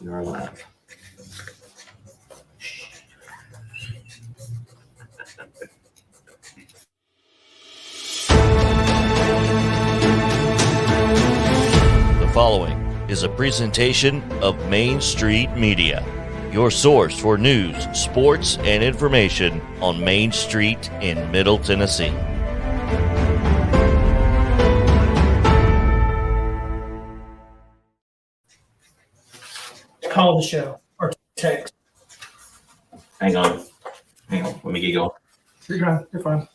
We are live. The following is a presentation of Main Street Media, your source for news, sports, and information on Main Street in Middle Tennessee. Call the show or text. Hang on. Let me get going. You're fine.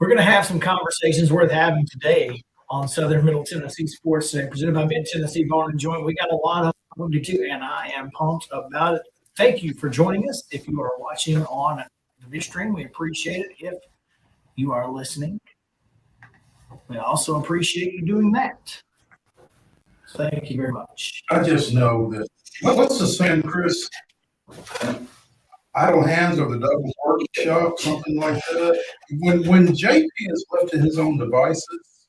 We're going to have some conversations worth having today on Southern Middle Tennessee Sports Today, presented by Mid-Tennessee Barn and Joint. We got a lot of them to do, and I am pumped about it. Thank you for joining us. If you are watching on the video stream, we appreciate it. If you are listening, we also appreciate you doing that. Thank you very much. I just know that, what's the saying, Chris? Idle hands are the devil's workshop, something like that. When JP is left to his own devices,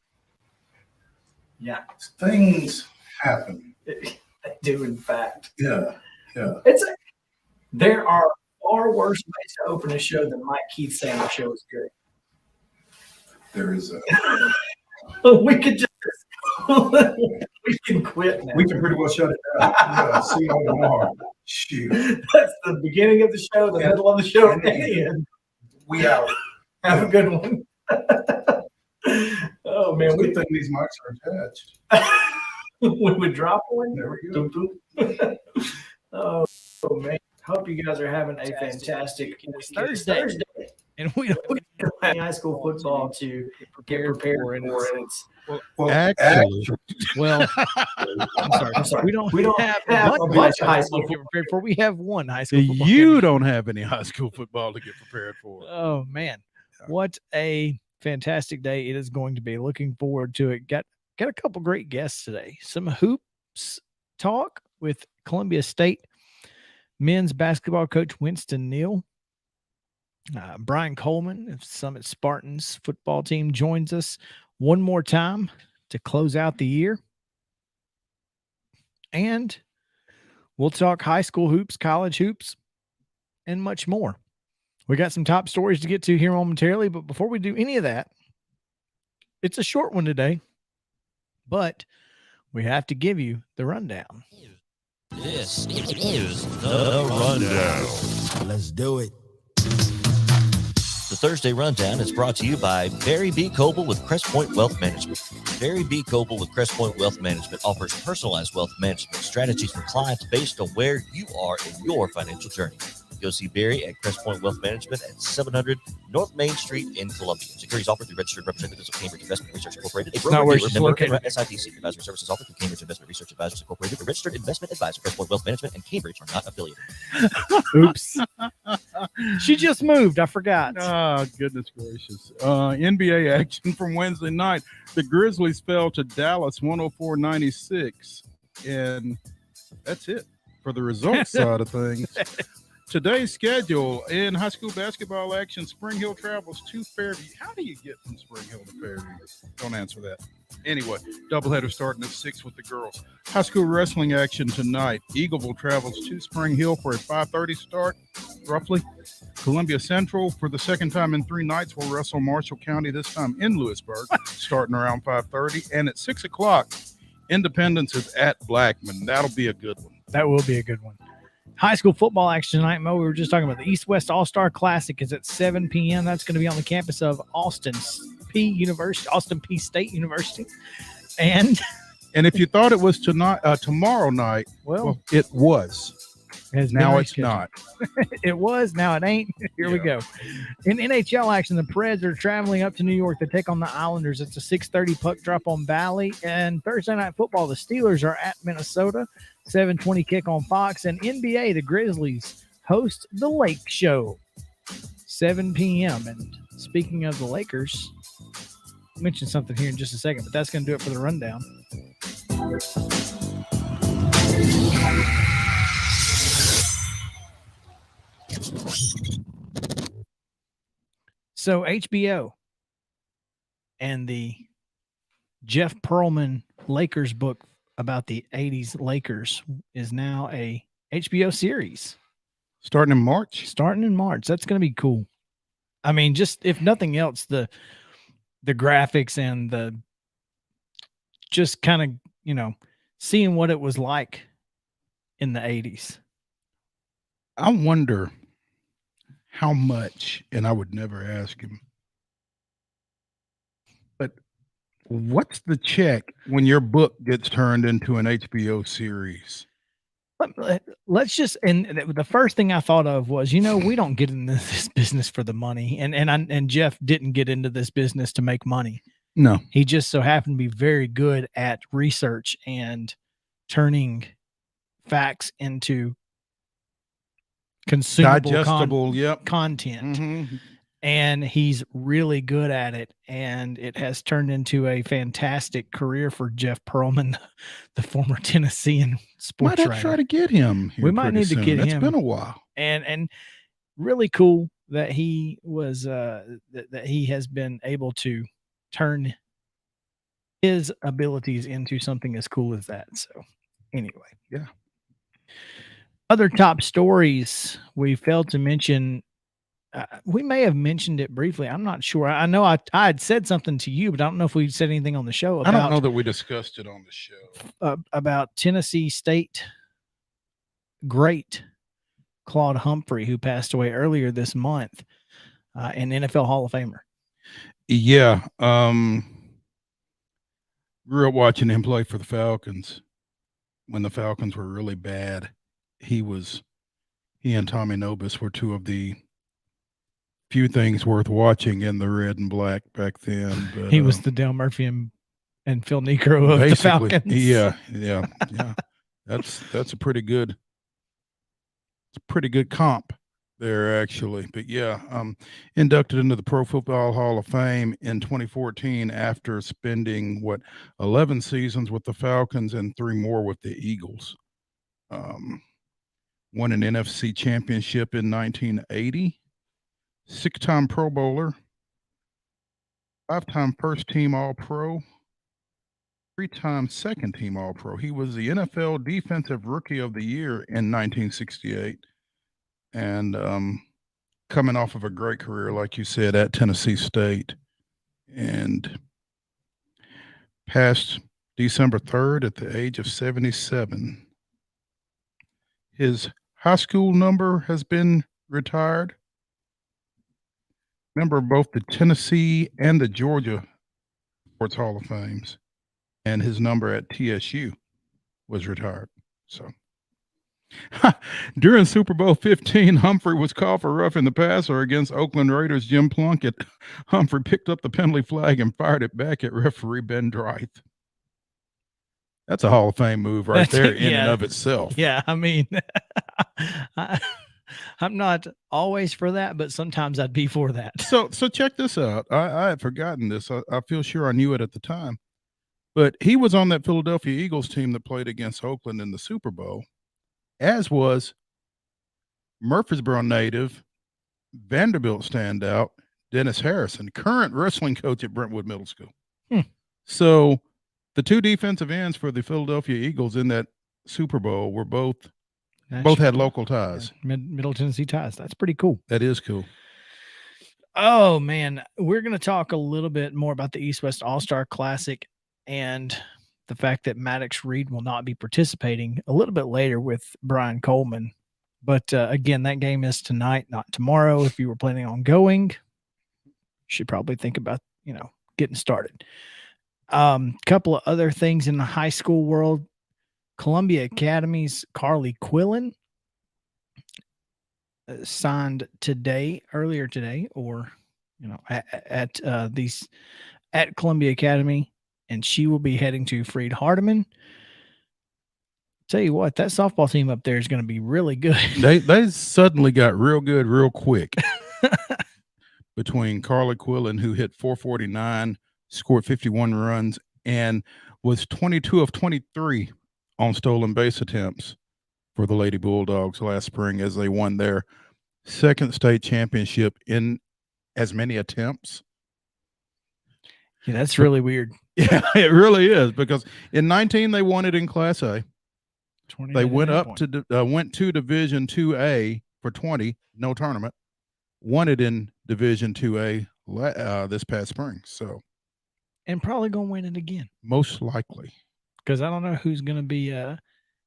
Yeah, things happen. they do, in fact. Yeah. There are far worse ways to open a show than Mike Keith saying the show is good. There is We could just we can quit now. we can pretty well shut it down. Yeah, see you tomorrow. Shoot. That's the beginning of the show, the middle of the show, and the end. We out. Have a good one. Oh man, Good thing these mics are attached. we would drop one. There we go. Doop, doop. Oh man, hope you guys are having a fantastic Thursday. And we don't have high school football to get prepared for, and it's Well, Actually, well. I'm sorry. We don't have a bunch of high school to get prepared for. We have one high school football you game. don't have any high school football to get prepared for. Oh man, what a fantastic day it is going to be. Looking forward to it. Got a couple great guests today. Some hoops talk with Columbia State men's basketball coach Winston Neal. Brian Coleman of Summit Spartans football team joins us one more time to close out the year. And we'll talk high school hoops, college hoops, and much more. We got some top stories to get to here momentarily, but before we do any of that, it's a short one today, but we have to give you the rundown. This is the Rundown. Let's do it. The Thursday Rundown is brought to you by Barry B. Coble with Crest Point Wealth Management. Barry B. Coble with Crest Point Wealth Management offers personalized wealth management strategies for clients based on where you are in your financial journey. Go see Barry at Crest Point Wealth Management at 700 North Main Street in Columbia. Securities offered through registered representatives of Cambridge Investment Research Incorporated. A not where broker-dealer she's member located. SIPC. Advisory services offered through Cambridge Investment Research Advisors Incorporated. A registered investment advisor. Crest Point Wealth Management and Cambridge are not affiliated. Oops. She just moved. I forgot. Oh, goodness gracious. NBA action from Wednesday night. The Grizzlies fell to Dallas 104-96. And that's it for the results side of things. Today's schedule in high school basketball action, Spring Hill travels to Fairview. How do you get from Spring Hill to Fairview? Don't answer that. Anyway, doubleheader starting at 6 with the girls. High school wrestling action tonight. Eagleville travels to Spring Hill for a 5:30 start, roughly. Columbia Central, for the second time in 3 nights, will wrestle Marshall County, this time in Lewisburg, starting around 5:30. And at 6 o'clock, Independence is at Blackman. That'll be a good one. That will be a good one. High school football action tonight, Mo. We were just talking about the East-West All-Star Classic is at 7 p.m. That's going to be on the campus of Austin P State University. And if you thought it was tomorrow night, well, it was. Now it's not. It was. Now it ain't. Here we go. In NHL action, the Preds are traveling up to New York to take on the Islanders. It's a 6:30 puck drop on Valley. And Thursday night football, the Steelers are at Minnesota. 7:20 kick on Fox. And NBA, the Grizzlies host the Lake Show. 7 p.m. And speaking of the Lakers, I'll mention something here in just a second, but that's going to do it for the rundown. So HBO and the Jeff Pearlman Lakers book about the 80s Lakers is now a HBO series. Starting in March? Starting in March. That's going to be cool. I mean, just if nothing else, the graphics and the just kind of, you know, seeing what it was like in the 80s. I wonder how much, and I would never ask him, but what's the check when your book gets turned into an HBO series? Let's just, and the first thing I thought of was, you know, we don't get into this business for the money, and Jeff didn't get into this business to make money. No, he just so happened to be very good at research and turning facts into consumable digestible content. Mm-hmm. And he's really good at it, and it has turned into a fantastic career for Jeff Pearlman, the former Tennessean sports writer. Might try to get him here. We might need to get him. It's been a while, and really cool that he was that he has been able to turn his abilities into something as cool as that. So anyway, yeah. Other top stories we failed to mention. We may have mentioned it briefly. I'm not sure. I know I had said something to you, but I don't know if we said anything on the show about. I don't know that we discussed it on the show. About Tennessee State great Claude Humphrey, who passed away earlier this month, an NFL Hall of Famer. Yeah. Grew up watching him play for the Falcons when the Falcons were really bad. He and Tommy Nobis were two of the few things worth watching in the red and black back then. But, he was the Dale Murphy and Phil Negro of the Falcons. Yeah. That's a pretty good comp there, actually. But yeah, inducted into the Pro Football Hall of Fame in 2014 after spending 11 seasons with the Falcons and 3 more with the Eagles. Won an NFC championship in 1980. 6-time Pro Bowler, 5-time first-team All-Pro, 3-time second-team All-Pro. He was the NFL Defensive Rookie of the Year in 1968, and coming off of a great career, like you said, at Tennessee State, and passed December 3rd at the age of 77. His high school number has been retired. Member of both the Tennessee and the Georgia Sports Hall of Fames, and his number at TSU was retired. So during Super Bowl 15, Humphrey was called for roughing the passer against Oakland Raiders Jim Plunkett. Humphrey picked up the penalty flag and fired it back at referee Ben Dreith. That's a Hall of Fame move right there in and of itself. Yeah, I mean, I'm not always for that, but sometimes I'd be for that. So check this out. I had forgotten this. I feel sure I knew it at the time. But he was on that Philadelphia Eagles team that played against Oakland in the Super Bowl, as was Murfreesboro native, Vanderbilt standout, Dennis Harrison, current wrestling coach at Brentwood Middle School. So the 2 defensive ends for the Philadelphia Eagles in that Super Bowl were both Both had local ties. Middle Tennessee ties. That's pretty cool. That is cool. Oh, man. We're going to talk a little bit more about the East-West All-Star Classic and the fact that Maddox Reed will not be participating a little bit later with Brian Coleman. But, again, that game is tonight, not tomorrow. If you were planning on going, you should probably think about, getting started. Couple of other things in the high school world. Columbia Academy's Carly Quillen signed earlier today, or at Columbia Academy, and she will be heading to Freed Hardeman. Tell you what, that softball team up there is going to be really good. They suddenly got real good real quick. Between Carly Quillen, who hit 449, scored 51 runs, and was 22 of 23 on stolen base attempts for the Lady Bulldogs last spring as they won their second state championship in as many attempts. Yeah, that's really weird. Yeah, it really is, because in 19 they won it in Class A. They went to Division 2A for 20, no tournament. Won it in Division 2A this past spring. So, and probably gonna win it again, most likely. Because I don't know who's gonna be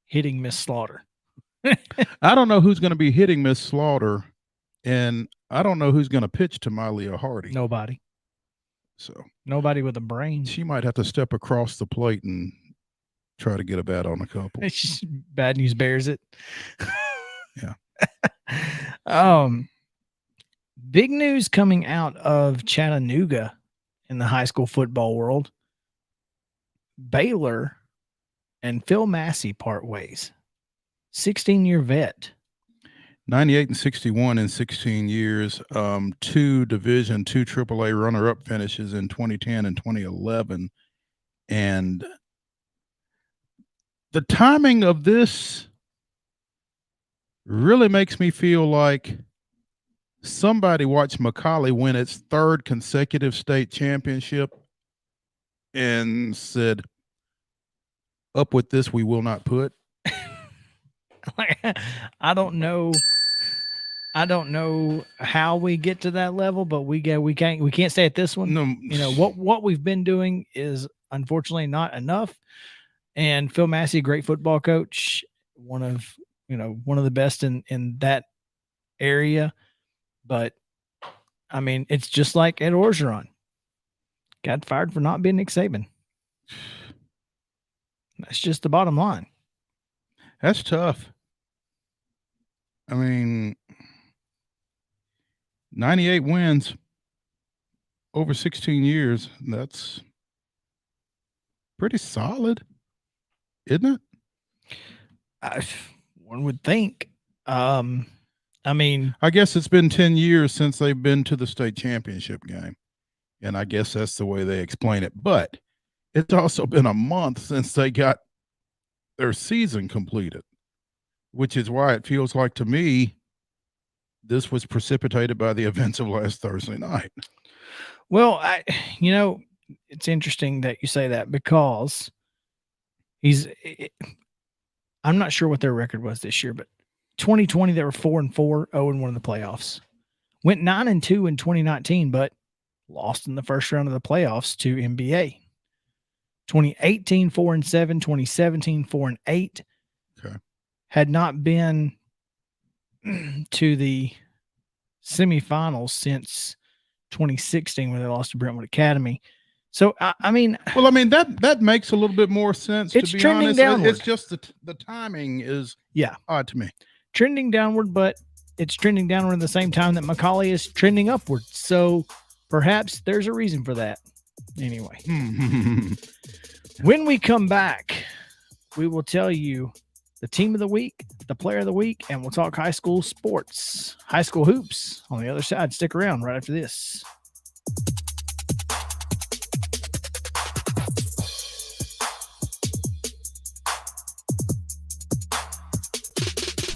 hitting Miss Slaughter. I don't know who's going to be hitting Miss Slaughter, and I don't know who's going to pitch to Malia Hardy. Nobody. So nobody with a brain. She might have to step across the plate and try to get a bat on a couple. It's just Bad News Bears it. Yeah. Big news coming out of Chattanooga in the high school football world. Baylor and Phil Massey part ways. 16-year vet. 98 and 61 in 16 years. 2 Division 2 AAA runner-up finishes in 2010 and 2011. And the timing of this really makes me feel like somebody watched McCallie win its 3rd consecutive state championship and said, up with this, we will not put. I don't know how we get to that level, but we can't stay at this one. No. What we've been doing is unfortunately not enough. And Phil Massey, great football coach, one of the best in that area. But I mean, it's just like Ed Orgeron got fired for not being Nick Saban. That's just the bottom line. That's tough. I mean, 98 wins over 16 years. That's pretty solid, isn't it? One would think. I mean, I guess it's been 10 years since they've been to the state championship game. And I guess that's the way they explain it. But it's also been a month since they got their season completed, which is why it feels like to me this was precipitated by the events of last Thursday night. Well, it's interesting that you say that, because I'm not sure what their record was this year, but 2020 they were 4-4, 0-1 in the playoffs. Went 9-2 in 2019, but lost in the first round of the playoffs to NBA. 2018 4-7, 2017 4-8. Okay. Had not been to the semifinals since 2016 when they lost to Brentwood Academy. So I mean, that makes a little bit more sense. It's to be trending honest, downward. It's just the timing is odd to me. Trending downward, but it's trending downward at the same time that McCallie is trending upward. So perhaps there's a reason for that. Anyway, when we come back, we will tell you the team of the week, the player of the week, and we'll talk high school sports, high school hoops on the other side. Stick around right after this.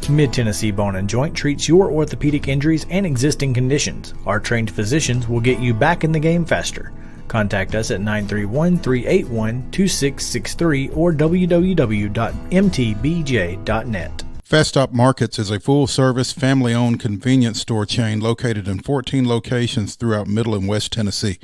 Mid-Tennessee Bone and Joint treats your orthopedic injuries and existing conditions. Our trained physicians will get you back in the game faster. Contact us at 931-381-2663 or www.mtbj.net. Festop Markets is a full-service, family-owned convenience store chain located in 14 locations throughout Middle and West Tennessee.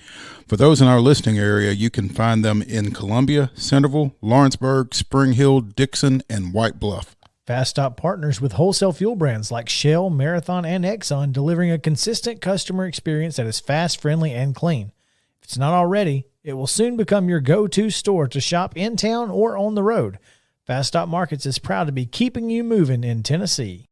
For those in our listening area, you can find them in Columbia, Centerville, Lawrenceburg, Spring Hill, Dixon, and White Bluff. Festop partners with wholesale fuel brands like Shell, Marathon, and Exxon, delivering a consistent customer experience that is fast, friendly, and clean. If it's not already, it will soon become your go-to store to shop in town or on the road. Festop Markets is proud to be keeping you moving in Tennessee.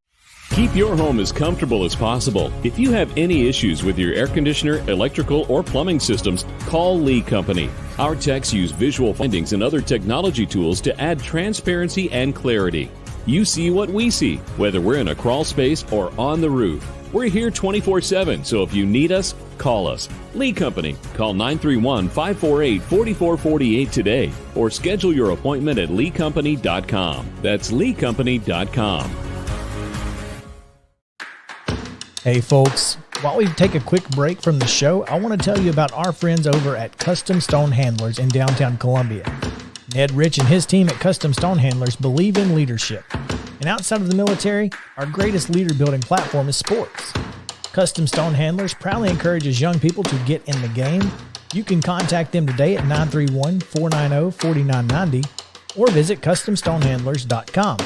Keep your home as comfortable as possible. If you have any issues with your air conditioner, electrical, or plumbing systems, call Lee Company. Our techs use visual findings and other technology tools to add transparency and clarity. You see what we see, whether we're in a crawl space or on the roof. We're here 24/7, so if you need us, call us. Lee Company. Call 931-548-4448 today or schedule your appointment at leecompany.com. That's leecompany.com. Hey folks, while we take a quick break from the show, I want to tell you about our friends over at Custom Stone Handlers in downtown Columbia. Ned Rich and his team at Custom Stone Handlers believe in leadership. And outside of the military, our greatest leader building platform is sports. Custom Stone Handlers proudly encourages young people to get in the game. You can contact them today at 931-490-4990 or visit CustomStonehandlers.com.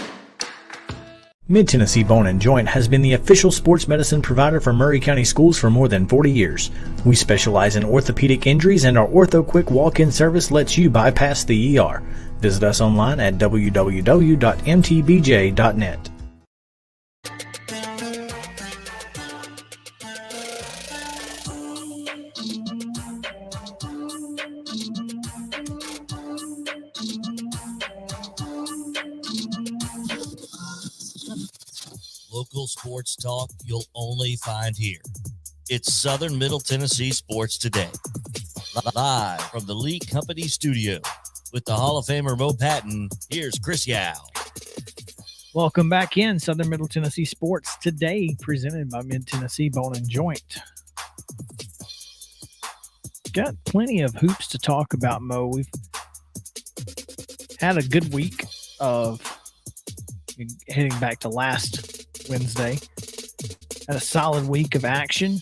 Mid-Tennessee Bone and Joint has been the official sports medicine provider for Maury County Schools for more than 40 years. We specialize in orthopedic injuries, and our Ortho Quick walk-in service lets you bypass the ER. Visit us online at www.mtbj.net. Local sports talk you'll only find here. It's Southern Middle Tennessee Sports Today. Live from the Lee Company studio with the Hall of Famer Mo Patton, here's Chris Yao. Welcome back in Southern Middle Tennessee Sports Today, presented by Mid-Tennessee Bone and Joint. Got plenty of hoops to talk about, Mo. We've had a good week of heading back to last Wednesday. Had a solid week of action.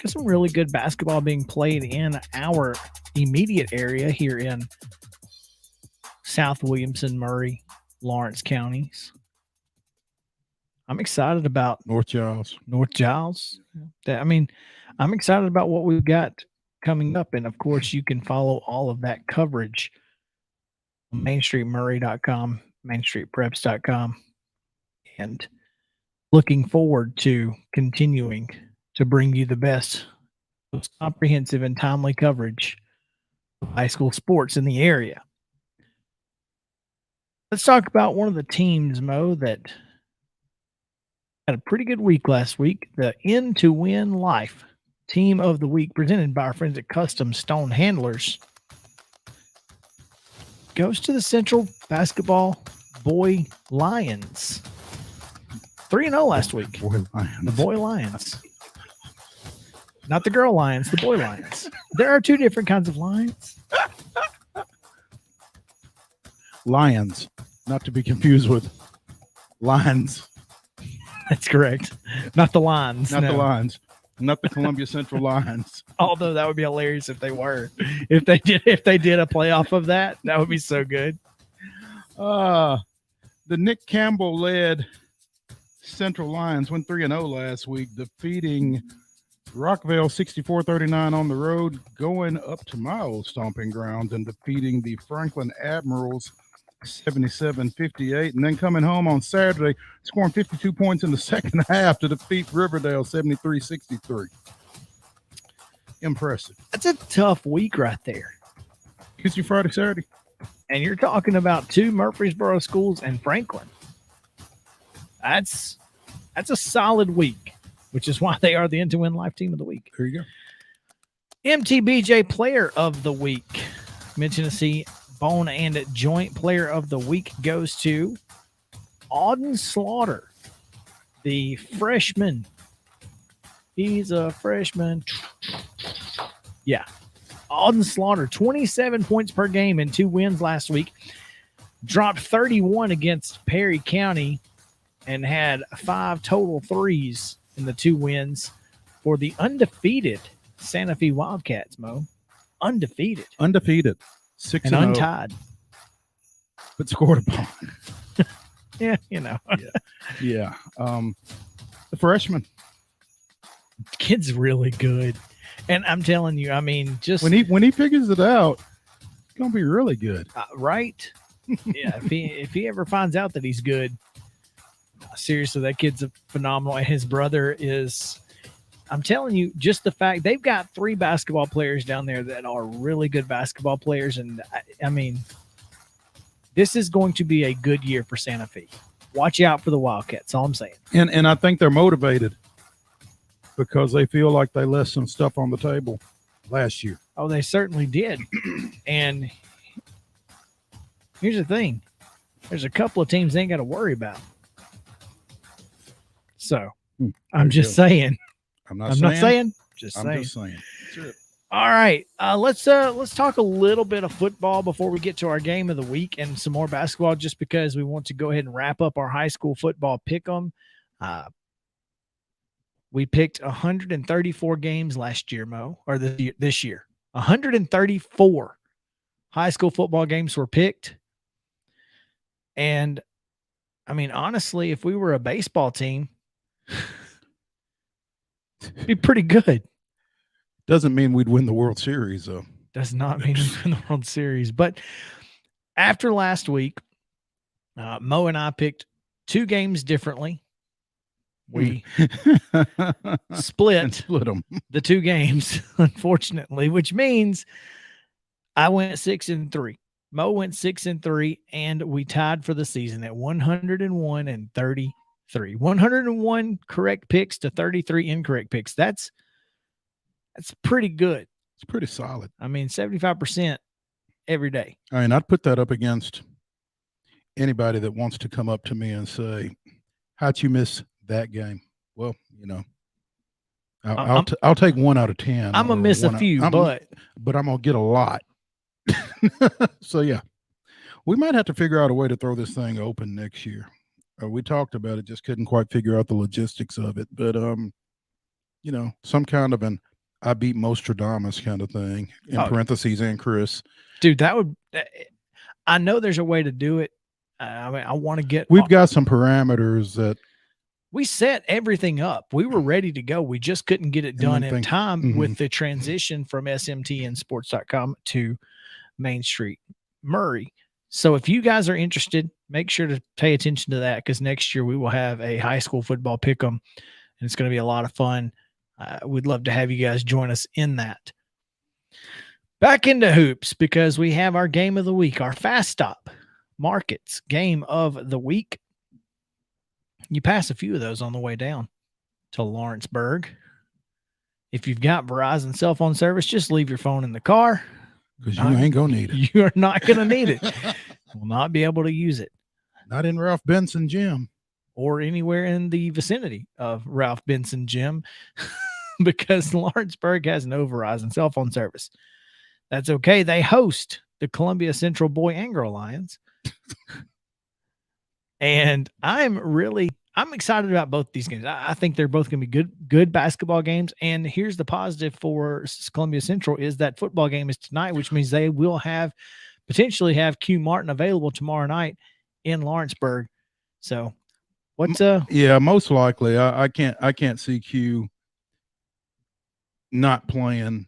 Got some really good basketball being played in our immediate area here in South Williamson, Murray, Lawrence counties. I'm excited about North Giles. I'm excited about what we've got coming up. And of course, you can follow all of that coverage on MainStreetMurray.com, MainStreetPreps.com, and looking forward to continuing to bring you the best, most comprehensive and timely coverage of high school sports in the area. Let's talk about one of the teams, Mo, that had a pretty good week last week. The In to Win Life Team of the Week, presented by our friends at Custom Stone Handlers, goes to the Central Basketball Boy Lions. 3-0 last week. The Boy Lions. Not the girl lions, the boy lions. There are two different kinds of lions. Lions, not to be confused with lions. That's correct. Not the Lions. Not the Lions. Not the Columbia Central Lions. Although that would be hilarious if they were. If they did a playoff of that, that would be so good. The Nick Campbell led Central Lions went 3-0 last week, defeating Rockville 64-39 on the road, going up to my old stomping grounds and defeating the Franklin Admirals 77-58, and then coming home on Saturday, scoring 52 points in the second half to defeat Riverdale 73-63. Impressive. That's a tough week right there. Tuesday, Friday, Saturday. And you're talking about two Murfreesboro schools and Franklin. That's a solid week, which is why they are the In to Win Life Team of the Week. There you go. MTBJ Player of the Week. Mid-Tennessee Bone and Joint Player of the Week goes to Auden Slaughter, the freshman. He's a freshman. Yeah. Auden Slaughter, 27 points per game in 2 wins last week. Dropped 31 against Perry County and had 5 total threes in the 2 wins for the undefeated Santa Fe Wildcats, Mo. Undefeated. 6 And untied. but scored a point. Yeah, you know. Yeah. The freshman. Kid's really good. And I'm telling you, I mean, just When he figures it out, it's gonna be really good. right. Yeah, if he ever finds out that he's good, seriously, that kid's a phenomenal. And his brother is, I'm telling you, just the fact they've got 3 basketball players down there that are really good basketball players. And I mean, this is going to be a good year for Santa Fe. Watch out for the Wildcats. All I'm saying. And I think they're motivated because they feel like they left some stuff on the table last year. Oh, they certainly did. And here's the thing. There's a couple of teams they ain't got to worry about. So I'm just saying. I'm not saying. Just I'm saying. just saying. All right. Let's talk a little bit of football before we get to our game of the week and some more basketball, just because we want to go ahead and wrap up our high school football pick'em. We picked 134 games last year, Mo, or this year. 134 high school football games were picked. And I mean, honestly, if we were a baseball team, it'd be pretty good. Doesn't mean we'd win the World Series, though. Does not mean we win the World Series. But after last week, Mo and I picked 2 games differently. We split them. the 2 games, unfortunately, which means I went 6-3. Mo went 6-3, and we tied for the season at 101 and 33. 101 correct picks to 33 incorrect picks. That's pretty good. It's pretty solid. I mean, 75% every day. I mean, I'd put that up against anybody that wants to come up to me and say, "How'd you miss that game?" Well, you know, I'll take 1 out of 10. I'm gonna miss a few, but I'm gonna get a lot. So yeah, we might have to figure out a way to throw this thing open next year. We talked about it, just couldn't quite figure out the logistics of it. But you know, some kind of an I beat Mostradamus kind of thing in parentheses and Chris. Dude, that would. I know there's a way to do it. I mean, I want to get. We've got some parameters that we set everything up. We were ready to go. We just couldn't get it done in time with the transition from SMTNsports.com to Main Street Murray. So if you guys are interested, make sure to pay attention to that, because next year we will have a high school football pick'em, and it's going to be a lot of fun. We'd love to have you guys join us in that. Back into hoops, because we have our game of the week, our Festop Markets game of the week. You pass a few of those on the way down to Lawrenceburg. If you've got Verizon cell phone service, just leave your phone in the car, because you ain't gonna need it. You are not going to need it. Will not be able to use it. Not in Ralph Benson Gym. Or anywhere in the vicinity of Ralph Benson Gym, because Lawrenceburg has no Verizon cell phone service. That's okay. They host the Columbia Central Boy and Girl Lions. And I'm excited about both these games. I think they're both going to be good basketball games. And here's the positive for Columbia Central is that football game is tonight, which means they will potentially have Q Martin available tomorrow night in Lawrenceburg. So yeah, most likely. I can't see Q not playing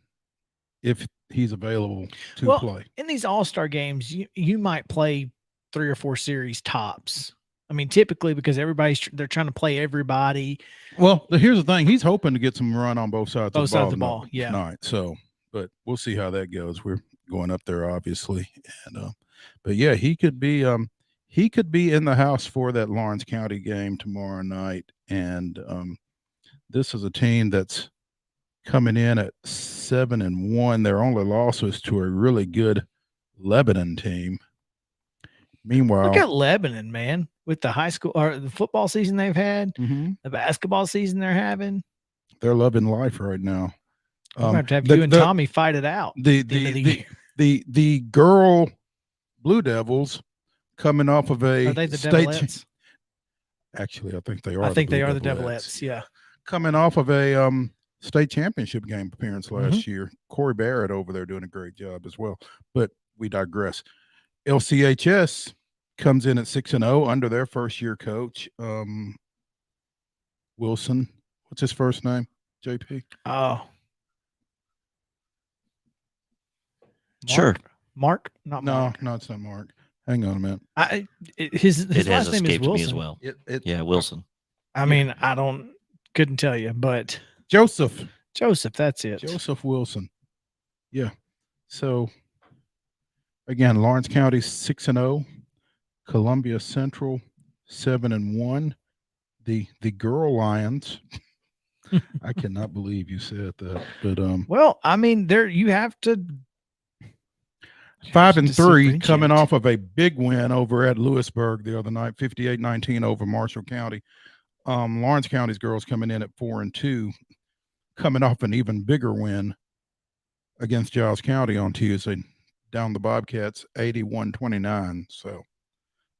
if he's available to play. In these all-star games, you might play 3 or 4 series tops. I mean, typically, because they're trying to play everybody. Well, here's the thing. He's hoping to get some run on both sides of the ball. Yeah. Tonight. So, but we'll see how that goes. We're going up there, obviously. And, but yeah, he could be in the house for that Lawrence County game tomorrow night. And this is a team that's coming in at 7-1. Their only loss was to a really good Lebanon team. Meanwhile, look at Lebanon, man, with the high school or the football season they've had, the basketball season they're having. They're loving life right now. I'm going to have you and Tommy fight it out. The girl Blue Devils coming off of a Are they the state. Develettes? Actually, I think they are. I think they are the Blue Devilettes. Yeah. Coming off of a state championship game appearance last year. Corey Barrett over there doing a great job as well. But we digress. LCHS comes in at 6-0 under their first year coach, Wilson. What's his first name? JP. Oh, Sure. Mark? Not Mark. No, it's not Mark. Hang on a minute. His It has last name is escaped me Wilson. as well. It Yeah, Wilson. I mean, couldn't tell you, but Joseph. That's it. Joseph Wilson. Yeah. So again, Lawrence County 6-0, Columbia Central 7-1. The Girl Lions. I cannot believe you said that, but Well, I mean, you have to 5-3 coming off of a big win over at Lewisburg the other night, 58-19 over Marshall County. Lawrence County's girls coming in at 4-2, coming off an even bigger win against Giles County on Tuesday, down the Bobcats 81-29. So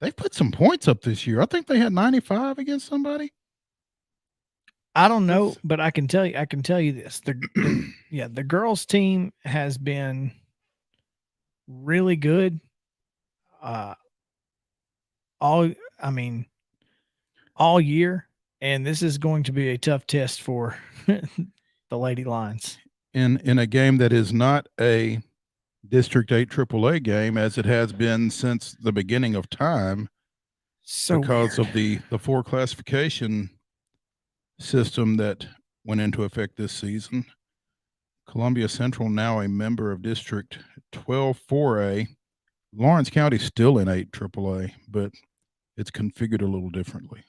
they've put some points up this year. I think they had 95 against somebody. I don't know, but I can tell you this. The girls team has been really good. All year, and this is going to be a tough test for the Lady Lions. In a game that is not a District 8 AAA game, as it has been since the beginning of time, because of the 4 classification system that went into effect this season. Columbia Central now a member of District 12 4A. Lawrence County still in 8 AAA, but it's configured a little differently,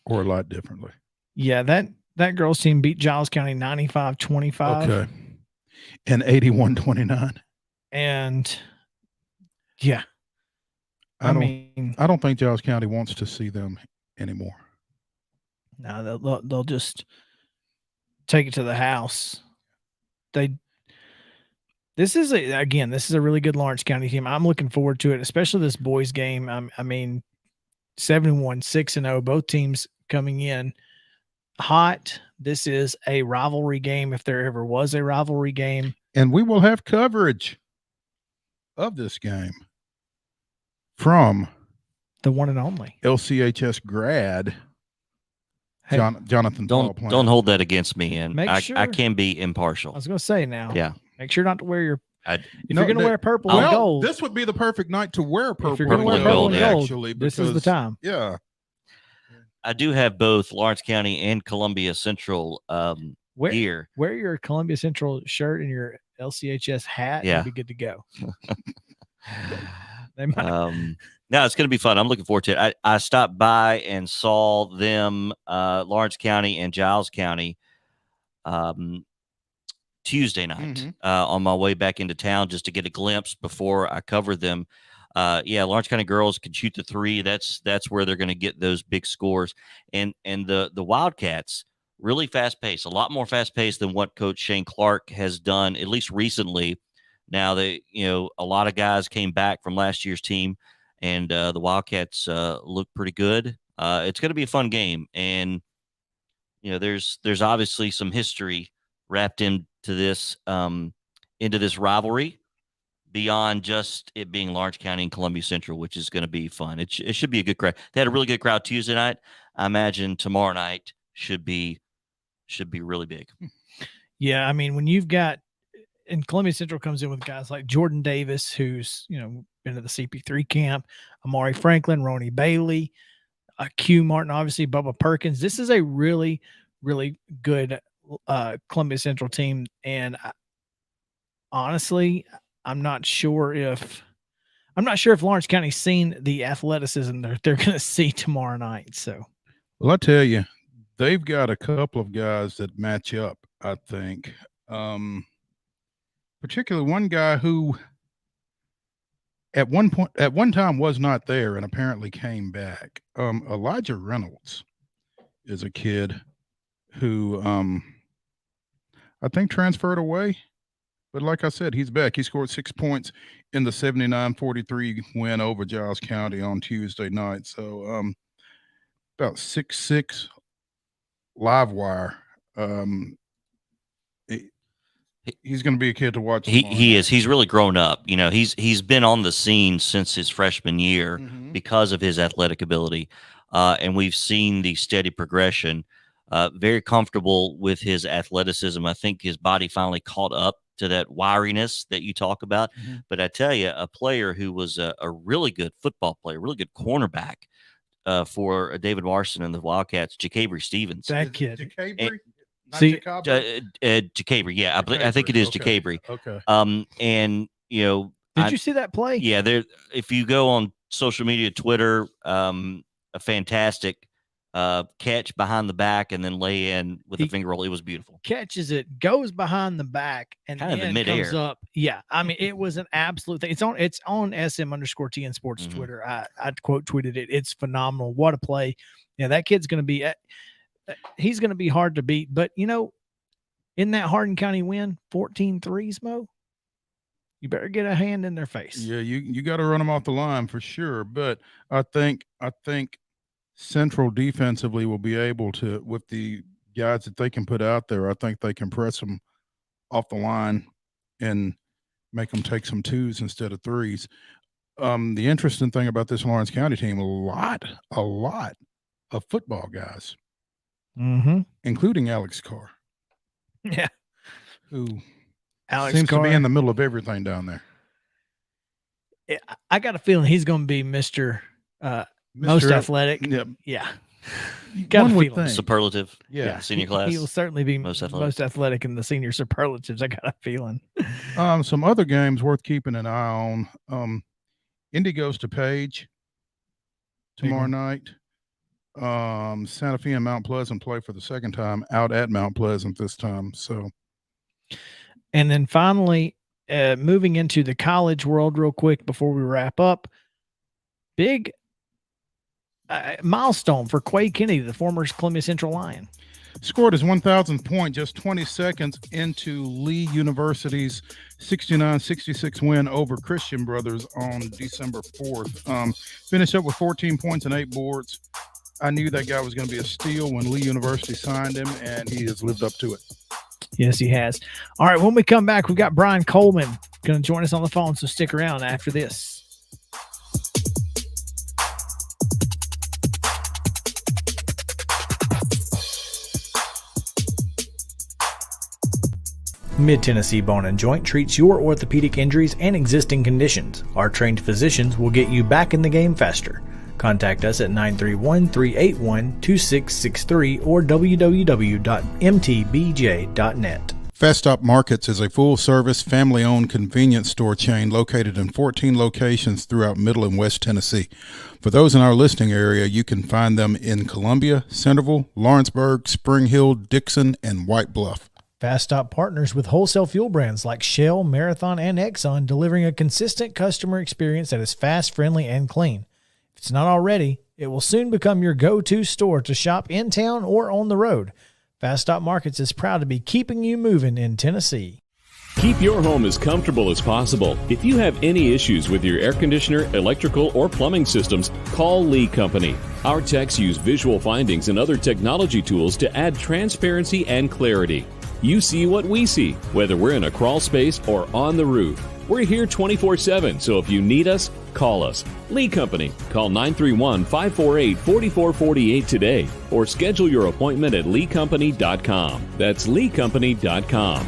or a lot differently. Yeah, that girls team beat Giles County 95-25. Okay. And 81-29. And yeah. I don't think Giles County wants to see them anymore. No, they'll just take it to the house. This is a really good Lawrence County team. I'm looking forward to it, especially this boys game. 7-1, 6-0, both teams coming in hot. This is a rivalry game, if there ever was a rivalry game. And we will have coverage of this game from the one and only LCHS grad Jonathan. Don't hold that against me, and I sure. I can be impartial. I was going to say now. Yeah. Make sure not to wear your. If you're going to wear purple and gold, this would be the perfect night to wear purple. If you're going to wear purple and gold, actually, this is the time. Yeah. I do have both Lawrence County and Columbia Central gear. Wear your Columbia Central shirt and your LCHS hat. Yeah. And be good to go. No, it's going to be fun. I'm looking forward to it. I stopped by and saw them, Lawrence County and Giles County, Tuesday night on my way back into town, just to get a glimpse before I covered them. Lawrence County girls can shoot the 3. That's where they're going to get those big scores. And the Wildcats, really fast paced, a lot more fast paced than what Coach Shane Clark has done, at least recently. Now a lot of guys came back from last year's team, and the Wildcats look pretty good. It's going to be a fun game, and there's obviously some history wrapped into this rivalry beyond just it being Lawrence County and Columbia Central, which is going to be fun. It should be a good crowd. They had a really good crowd Tuesday night. I imagine tomorrow night should be really big. Yeah, I mean, when you've got, and Columbia Central comes in with guys like Jordan Davis, who's been to the CP3 camp, Amari Franklin, Ronnie Bailey, Q Martin, obviously Bubba Perkins. This is a really, really good Columbia Central team, and honestly, I'm not sure if Lawrence County's seen the athleticism that they're going to see tomorrow night. So, well, I tell you, they've got a couple of guys that match up, I think. Particularly one guy who at one time was not there and apparently came back. Elijah Reynolds is a kid who I think transferred away, but like I said, he's back. He scored 6 points in the 79-43 win over Giles County on Tuesday night. So about 6'6", live wire. He's going to be a kid to watch. He is. He's really grown up. You know, he's been on the scene since his freshman year because of his athletic ability, and we've seen the steady progression. Very comfortable with his athleticism. I think his body finally caught up to that wiriness that you talk about. But I tell you, a player who was a really good football player, really good cornerback for David Marston and the Wildcats, Ja'Cabry Stevens. That kid. See, Ja'Cabry, yeah, I think it is Ja'Cabry. Okay. And you know, did you see that play? Yeah, there. If you go on social media, Twitter, a fantastic catch behind the back and then lay in with the finger roll. It was beautiful. Catches it, goes behind the back, and kind of then in midair. comes up. Yeah, I mean, it was an absolute thing. It's on SM_TN Sports Twitter. I quote tweeted it. It's phenomenal. What a play! Yeah, that kid's going to be. He's going to be hard to beat. But you know, in that Hardin County win, 14 threes, Mo, you better get a hand in their face. Yeah, you got to run them off the line for sure. But I think Central defensively will be able to, with the guys that they can put out there, I think they can press them off the line and make them take some twos instead of threes. The interesting thing about this Lawrence County team, a lot of football guys, including Alex Carr. Yeah. Who Alex seems Carr to be in the middle of everything down there. I got a feeling he's going to be Mr. Most athletic. Yep. Yeah. One would think. Superlative. Yeah. Senior class. He will certainly be most athletic in the senior superlatives. I got a feeling. Some other games worth keeping an eye on. Indy goes to Page tomorrow night. Santa Fe and Mount Pleasant play for the second time out at Mount Pleasant this time. So, and then finally, moving into the college world real quick before we wrap up, big milestone for Quay Kennedy, the former Columbia Central Lion. Scored his 1,000th point just 20 seconds into Lee University's 69-66 win over Christian Brothers on December 4th. Finished up with 14 points and 8 boards. I knew that guy was going to be a steal when Lee University signed him, and he has lived up to it. Yes, he has. All right, when we come back, we've got Brian Coleman going to join us on the phone, so stick around after this. Mid-Tennessee Bone and Joint treats your orthopedic injuries and existing conditions. Our trained physicians will get you back in the game faster. Contact us at 931-381-2663 or www.mtbj.net. Festop Markets is a full-service, family-owned convenience store chain located in 14 locations throughout Middle and West Tennessee. For those in our listing area, you can find them in Columbia, Centerville, Lawrenceburg, Spring Hill, Dixon, and White Bluff. Festop partners with wholesale fuel brands like Shell, Marathon, and Exxon, delivering a consistent customer experience that is fast, friendly, and clean. If it's not already, it will soon become your go-to store to shop in town or on the road. Festop Markets is proud to be keeping you moving in Tennessee. Keep your home as comfortable as possible. If you have any issues with your air conditioner, electrical, or plumbing systems, call Lee Company. Our techs use visual findings and other technology tools to add transparency and clarity. You see what we see, whether we're in a crawl space or on the roof. We're here 24/7, so if you need us, call us. Lee Company. Call 931-548-4448 today or schedule your appointment at leecompany.com. That's leecompany.com.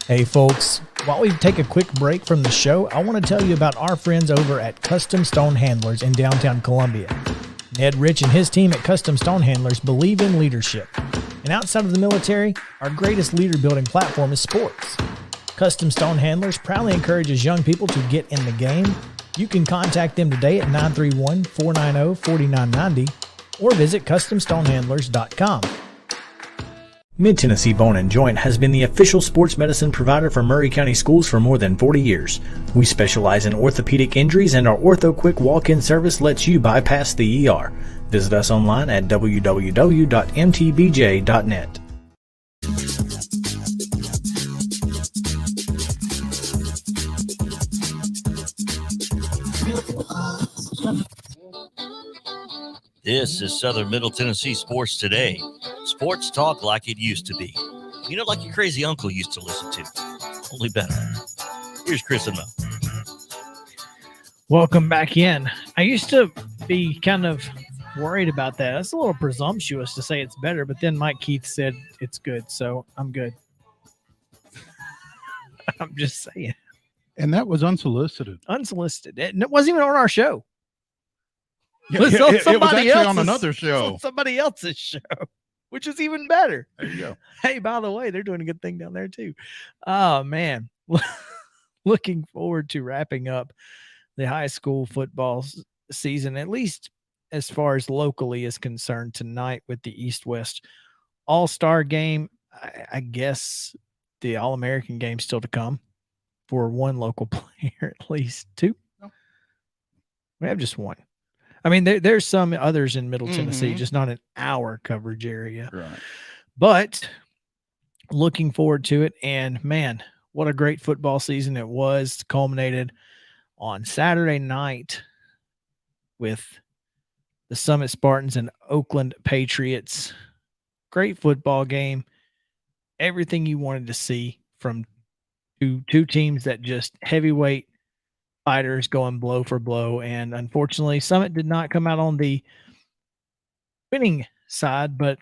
Hey folks, while we take a quick break from the show, I want to tell you about our friends over at Custom Stone Handlers in downtown Columbia. Ned Rich and his team at Custom Stone Handlers believe in leadership. And outside of the military, our greatest leader building platform is sports. Custom Stone Handlers proudly encourages young people to get in the game. You can contact them today at 931-490-4990 or visit CustomStonehandlers.com. Mid-Tennessee Bone and Joint has been the official sports medicine provider for Murray County Schools for more than 40 years. We specialize in orthopedic injuries, and our Ortho Quick walk-in service lets you bypass the ER. Visit us online at www.mtbj.net. This is Southern Middle Tennessee Sports Today. Sports talk like it used to be. You know, like your crazy uncle used to listen to. Only better. Here's Chris and Mo. Welcome back in. I used to be kind of worried about that. That's a little presumptuous to say it's better, but then Mike Keith said it's good, so I'm good. I'm just saying. And that was unsolicited. Unsolicited. It wasn't even on our show. Yeah, It was on it was somebody actually on else's- another It's show. on somebody else's show, which is even better. There you go. Hey, by the way, they're doing a good thing down there too. Oh man, looking forward to wrapping up the high school football season, at least as far as locally is concerned tonight with the East-West All-Star game. I guess the All-American game still to come for one local player, at least two. No. We have just one. I mean, there's some others in Middle Tennessee, Mhm. just not in our coverage area. Right. But looking forward to it. And man, what a great football season it was. Culminated on Saturday night with the Summit Spartans and Oakland Patriots. Great football game. Everything you wanted to see from two teams that just heavyweight fighters going blow for blow. And unfortunately, Summit did not come out on the winning side, but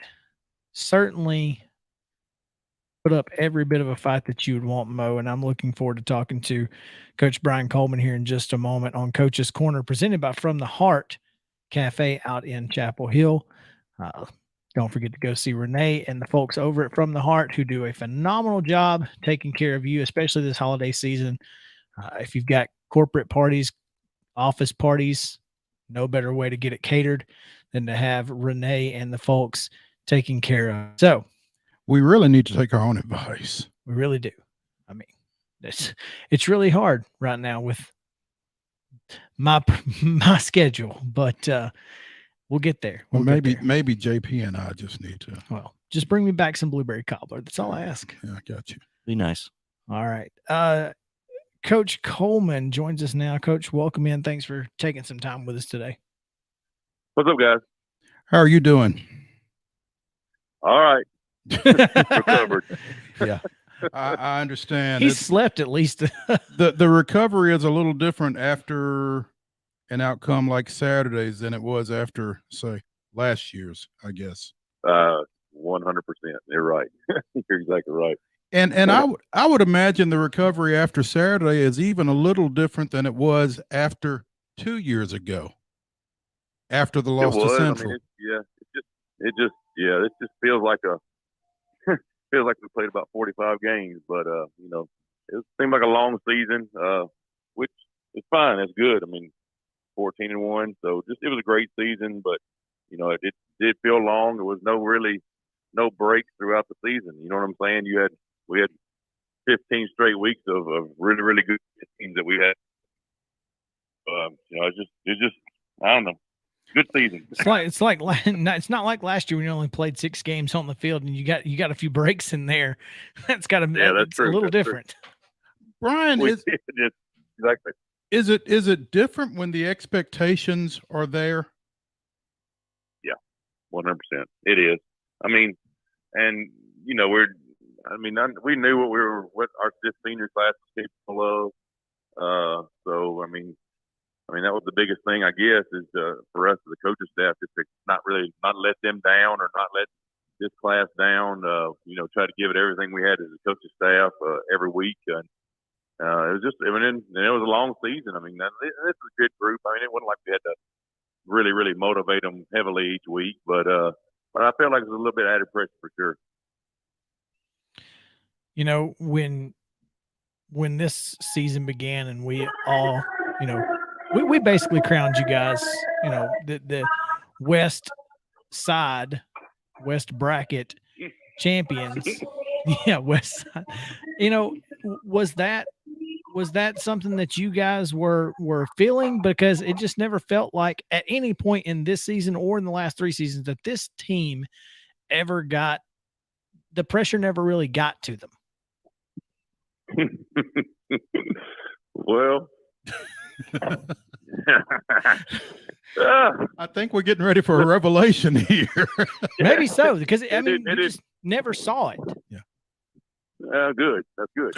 certainly put up every bit of a fight that you would want, Mo. And I'm looking forward to talking to Coach Brian Coleman here in just a moment on Coach's Corner, presented by From the Heart Cafe out in Chapel Hill. Don't forget to go see Renee and the folks over at From the Heart, who do a phenomenal job taking care of you, especially this holiday season. If you've got corporate parties, office parties, no better way to get it catered than to have Renee and the folks taking care of. So We really need to take our own advice. we really do. I mean, it's really hard right now with my schedule, but we'll get there. Well, We'll get maybe there. JP and I just need to. Well, just bring me back some blueberry cobbler. That's all I ask. Yeah, I got you. Be nice. All right. Coach Coleman joins us now. Coach, welcome in. Thanks for taking some time with us today. What's up, guys? How are you doing? All right. Recovered. Yeah, I understand. He It's- slept at least. the recovery is a little different after an outcome like Saturday's than it was after, say, last year's, I guess. 100%. You're right. You're exactly right. And I would imagine the recovery after Saturday is even a little different than it was after 2 years ago, after the loss to Central. It just feels like feels like we played about 45 games, but it seemed like a long season, which is fine. That's good. I mean, 14-1, so it was a great season, but it did feel long. There was no breaks throughout the season. You know what I'm saying? We had 15 straight weeks of really, really good teams that we had. It's just I don't know. Good season. It's not like last year when you only played 6 games on the field and you got a few breaks in there. That's got to be that's it's true. a little That's true. different. Brian, We did, exactly. is it different when the expectations are there? 100%. It is. I mean, and we knew what this senior class was capable of. So I mean, that was the biggest thing, I guess, is for us as the coaching staff, just to not let them down or not let this class down. Try to give it everything we had as a coaching staff every week. And it was just, it was a long season. I mean, this is a good group. I mean, it wasn't like we had to really, really motivate them heavily each week, but I felt like it was a little bit added pressure for sure. When this season began and we all, we basically crowned you guys, the West bracket champions. Yeah, West side. Was that something that you guys were feeling? Because it just never felt like at any point in this season or in the last 3 seasons that this team ever got the pressure, never really got to them. Well, I think we're getting ready for a revelation here. Maybe so, because I It mean, did- it you did. just never saw it. Good. That's good.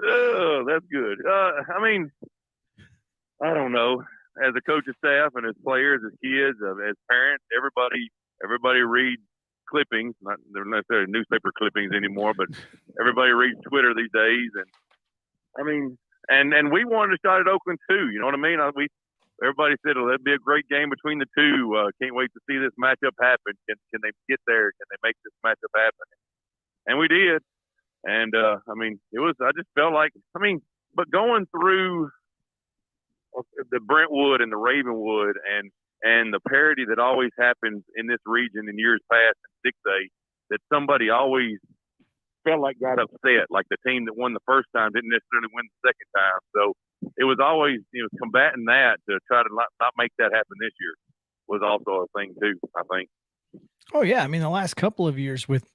Oh, that's good. I mean, I don't know. As a coaching staff and as players, as kids, as parents, everybody reads clippings. They're not necessarily newspaper clippings anymore, but everybody reads Twitter these days. And I mean, and we wanted a shot at Oakland too. You know what I mean? Everybody said, "Oh, that'd be a great game between the two. Can't wait to see this matchup happen. Can they get there? Can they make this matchup happen?" And we did. And I mean, it was. I just felt like. I mean, but going through the Brentwood and the Ravenwood and the parity that always happens in this region in years past in 6A, that somebody always felt like got upset, like the team that won the first time didn't necessarily win the second time. So it was always, combating that to try to not make that happen this year was also a thing too, I think. Oh yeah, I mean the last couple of years with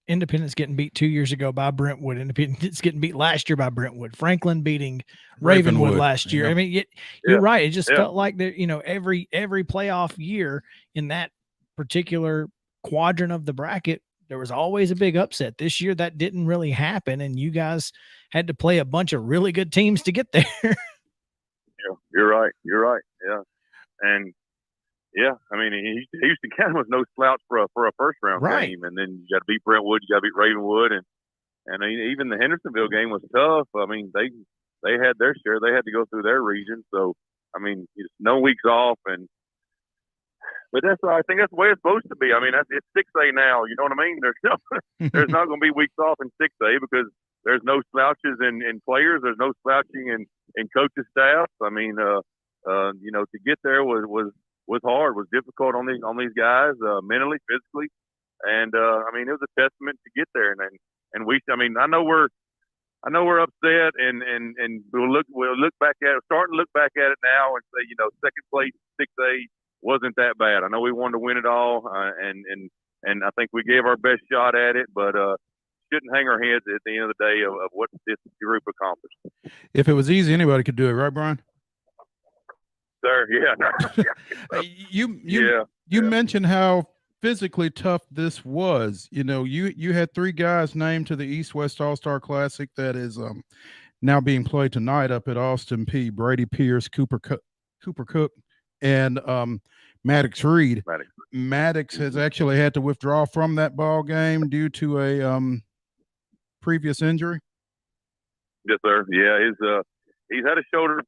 Independence getting beat 2 years ago by Brentwood, Independence getting beat last year by Brentwood, Franklin beating Ravenwood last year. Yeah. I mean, you're right. It just felt like that. Every playoff year in that particular quadrant of the bracket, there was always a big upset. This year that didn't really happen, and you guys had to play a bunch of really good teams to get there. Yeah, you're right. Yeah, and yeah, I mean, Houston County was no slouch for a first round Right. game, and then you got to beat Brentwood, you got to beat Ravenwood, and even the Hendersonville game was tough. I mean, they had their share. They had to go through their region, so I mean, it's no weeks off, but I think that's the way it's supposed to be. I mean, it's 6A now. You know what I mean? There's not going to be weeks off in 6A because there's no slouches in players. There's no slouching in coaching staff. I mean, to get there was hard, was difficult on these guys, mentally, physically, and I mean, it was a testament to get there. And we, I mean, I know we're upset, and we'll look back at it, starting to look back at it now and say, second place 6A wasn't that bad. I know we wanted to win it all, and I think we gave our best shot at it, but shouldn't hang our heads at the end of the day of what this group accomplished. If it was easy, anybody could do it, right, Brian? Sir, yeah. You mentioned how physically tough this was. You had three guys named to the East-West All-Star Classic that is now being played tonight up at Austin P. Brady Pierce, Cooper Cook, and Maddox Reed. Maddox has actually had to withdraw from that ball game due to a previous injury. Yes, sir. Yeah, he's had a shoulder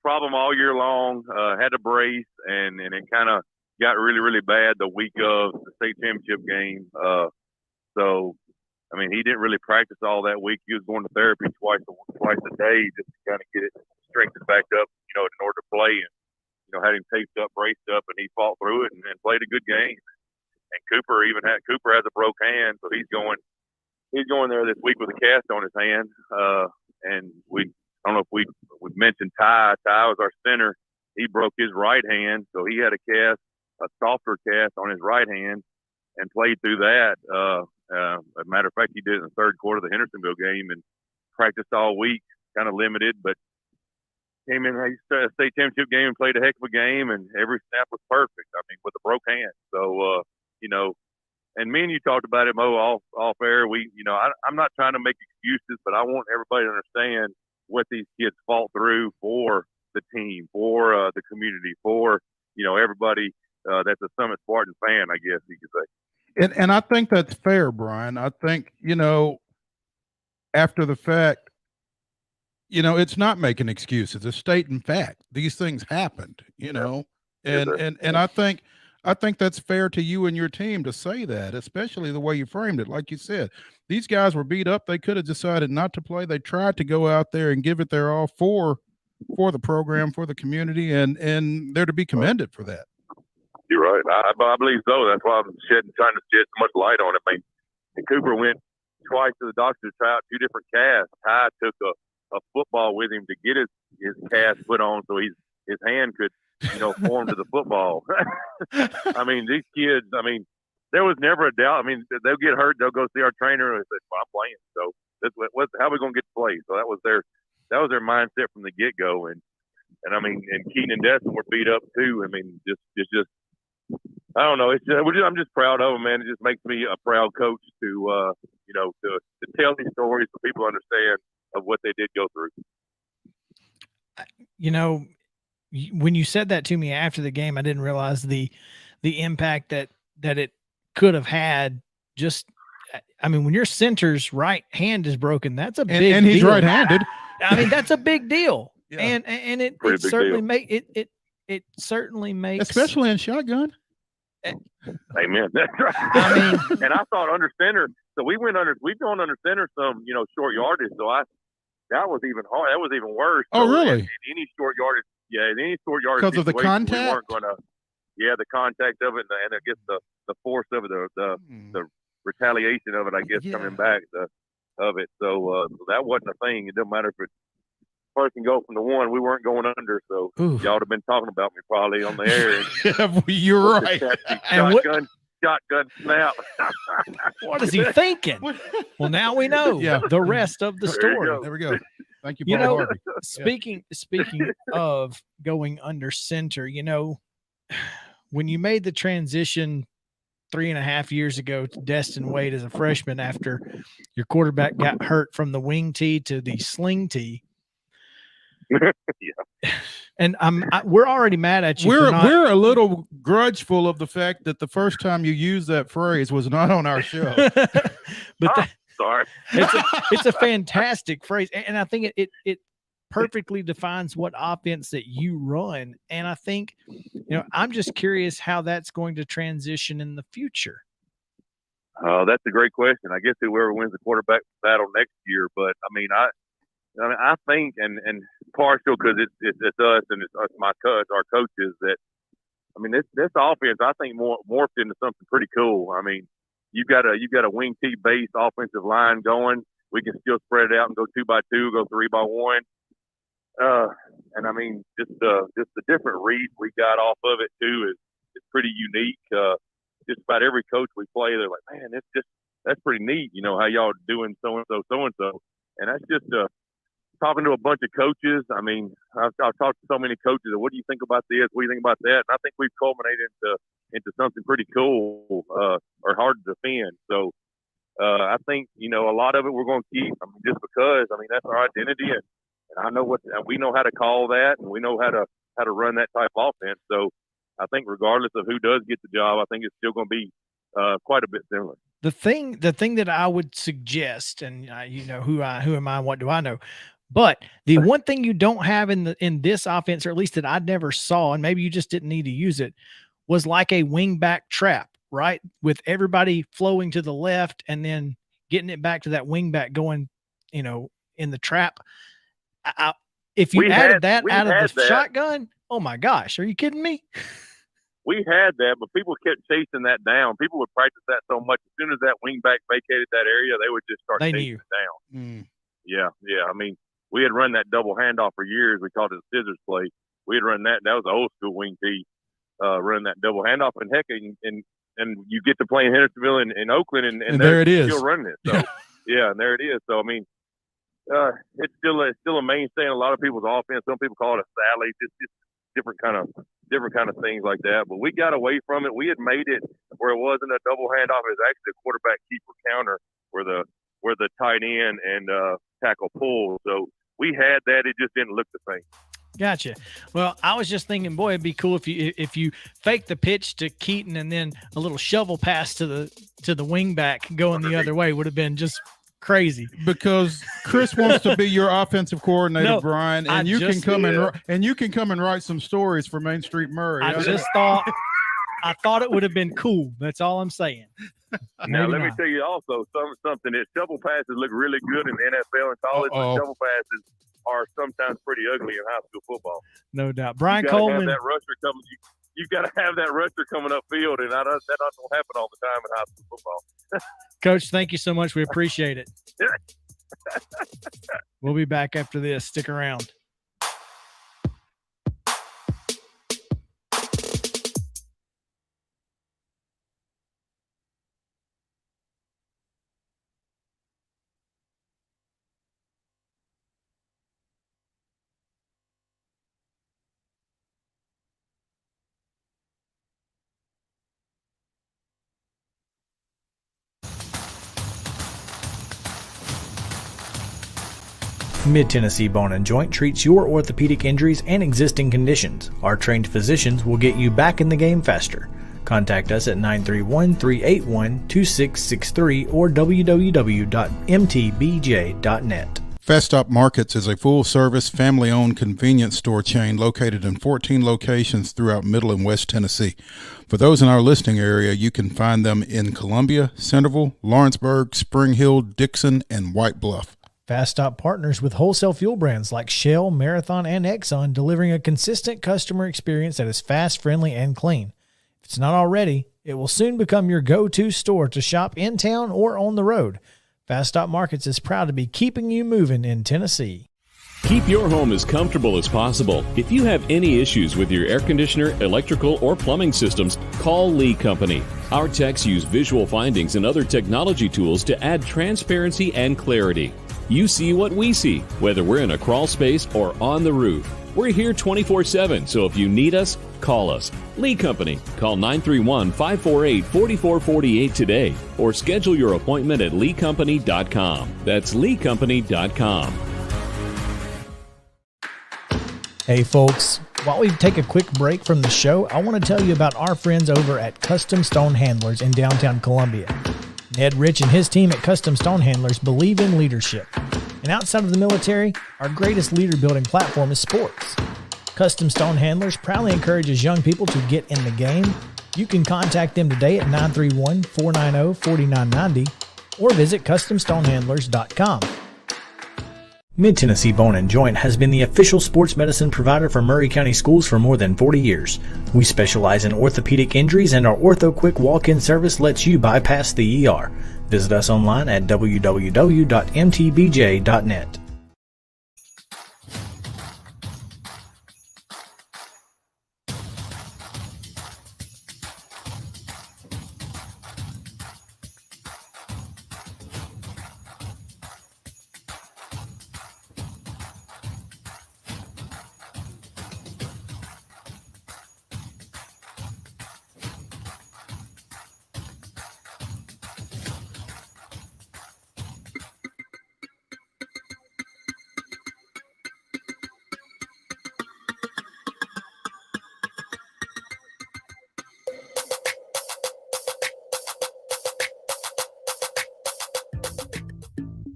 problem all year long. Had a brace, and it kind of got really, really bad the week of the state championship game. So, I mean, he didn't really practice all that week. He was going to therapy twice a day just to kind of get it strengthened back up, in order to play. And had him taped up, braced up, and he fought through it and played a good game. And Cooper has a broke hand, so he's going there this week with a cast on his hand. And I don't know if we mentioned Ty. Ty was our center. He broke his right hand, so he had a softer cast on his right hand, and played through that. As a matter of fact, he did it in the third quarter of the Hendersonville game and practiced all week, kind of limited, but came in a state championship game and played a heck of a game, and every snap was perfect. I mean, with a broke hand. So, and me and you talked about it, Mo, off air. I'm not trying to make excuses, but I want everybody to understand what these kids fought through for the team, for the community, for, everybody that's a Summit Spartan fan, I guess you could say. And I think that's fair, Brian. I think, after the fact, it's not making excuses. It's stating fact. These things happened, and I think that's fair to you and your team to say that, especially the way you framed it. Like you said, these guys were beat up. They could have decided not to play. They tried to go out there and give it their all for the program, for the community, and they're to be commended for that. You're right. I believe so. That's why I'm trying to shed so much light on it. I mean, and Cooper went twice to the doctor to try out 2 different casts. Ty took a football with him to get his cast put on so his hand could, form to the football. I mean, these kids, there was never a doubt. I mean, they'll get hurt. They'll go see our trainer and say, well, I'm playing. So, how are we going to get to play? So that was their mindset from the get go. And I mean, and Keaton and Destin were beat up too. I mean, just I don't know. I'm just proud of them, man. It just makes me a proud coach to tell these stories so people understand of what they did go through. You know, when you said that to me after the game, I didn't realize the impact that it could have had. Just, I mean, when your center's right hand is broken, that's a big deal. And he's right-handed. I mean, that's a big deal. Yeah. And it certainly it certainly makes, especially in shotgun. Amen. That's right. I mean, and I thought under center. So we've gone under center some, short yardage. So that was even hard. That was even worse. Oh, so really? In any short yardage, Because of the contact. We weren't gonna. Yeah, the contact of it, and I guess the force of it, the retaliation of it. I guess coming back of it. So that wasn't a thing. It doesn't matter if it's person go from the one. We weren't going under, so y'all would have been talking about me probably on the air. Yeah, you're right. Shotgun snap. What is he thinking? Well, now we know the rest of the story. There we go. Thank you, Paul Harvey. Speaking of going under center, when you made the transition 3.5 years ago to Destin Wade as a freshman after your quarterback got hurt from the wing tee to the sling tee. Yeah. And we're already mad at you. We're a little grudgeful of the fact that the first time you used that phrase was not on our show. But sorry. It's a fantastic phrase. And I think it perfectly defines what offense that you run. And I think, I'm just curious how that's going to transition in the future. That's a great question. I guess whoever wins the quarterback battle next year, but I think, and partial because it's us and it's us, our coaches, that this offense I think morphed into something pretty cool. I mean, you got a wing tee based offensive line going. We can still spread it out and go 2x2, go 3x1. And I mean, just the different reads we got off of it too is pretty unique. Just about every coach we play, they're like, man, that's pretty neat. How y'all doing so and so, and that's just talking to a bunch of coaches. I mean, I've talked to so many coaches. What do you think about this? What do you think about that? And I think we've culminated into something pretty cool or hard to defend. So I think a lot of it we're going to keep. I mean, just because that's our identity, and I know we know how to call that, and we know how to run that type of offense. So I think regardless of who does get the job, I think it's still going to be quite a bit similar. The thing that I would suggest, and who am I? What do I know? But the one thing you don't have in this offense, or at least that I never saw, and maybe you just didn't need to use it, was like a wing back trap, right? With everybody flowing to the left and then getting it back to that wing back going, in the trap. If you added that out of the shotgun, oh my gosh, are you kidding me? We had that, but people kept chasing that down. People would practice that so much. As soon as that wing back vacated that area, they would just start chasing it down. Yeah. I mean, we had run that double handoff for years. We called it the scissors play. We had run that. That was an old school wing tee. Run that double handoff, and heck, and you get to play in Hendersonville and Oakland, and there it is. Still running it. So yeah, and there it is. So I mean, it's still a mainstay in a lot of people's offense. Some people call it a Sally. Just different kind of things like that. But we got away from it. We had made it where it wasn't a double handoff. It was actually a quarterback keeper counter where the tight end and tackle pull. So we had that. It just didn't look the same. Gotcha. Well, I was just thinking, boy, it'd be cool if you fake the pitch to Keaton and then a little shovel pass to the wing back going the other way would have been just crazy. Because Chris wants to be your offensive coordinator, No, Brian, and you can come and write some stories for Main Street Murray. I thought it would have been cool. That's all I'm saying. Now, let me tell you also something that shovel passes look really good in the NFL and college, but shovel passes are sometimes pretty ugly in high school football. No doubt. Brian Coleman. That rusher coming. You've got to have that rusher coming upfield, and that doesn't happen all the time in high school football. Coach, thank you so much. We appreciate it. We'll be back after this. Stick around. Mid-Tennessee Bone and Joint treats your orthopedic injuries and existing conditions. Our trained physicians will get you back in the game faster. Contact us at 931-381-2663 or www.mtbj.net. Festop Markets is a full-service, family-owned convenience store chain located in 14 locations throughout Middle and West Tennessee. For those in our listening area, you can find them in Columbia, Centerville, Lawrenceburg, Spring Hill, Dixon, and White Bluff. Festop partners with wholesale fuel brands like Shell, Marathon, and Exxon, delivering a consistent customer experience that is fast, friendly, and clean. If it's not already, it will soon become your go-to store to shop in town or on the road. Festop Markets is proud to be keeping you moving in Tennessee. Keep your home as comfortable as possible. If you have any issues with your air conditioner, electrical, or plumbing systems, call Lee Company. Our techs use visual findings and other technology tools to add transparency and clarity. You see what we see, whether we're in a crawl space or on the roof. We're here 24/7, so if you need us, call us. Lee Company. Call 931-548-4448 today or schedule your appointment at leecompany.com. That's leecompany.com. Hey folks, while we take a quick break from the show, I want to tell you about our friends over at Custom Stone Handlers in downtown Columbia. Ned Rich and his team at Custom Stone Handlers believe in leadership. And outside of the military, our greatest leader building platform is sports. Custom Stone Handlers proudly encourages young people to get in the game. You can contact them today at 931-490-4990 or visit CustomStonehandlers.com. Mid-Tennessee Bone and Joint has been the official sports medicine provider for Maury County Schools for more than 40 years. We specialize in orthopedic injuries, and our Ortho Quick walk-in service lets you bypass the ER. Visit us online at www.mtbj.net.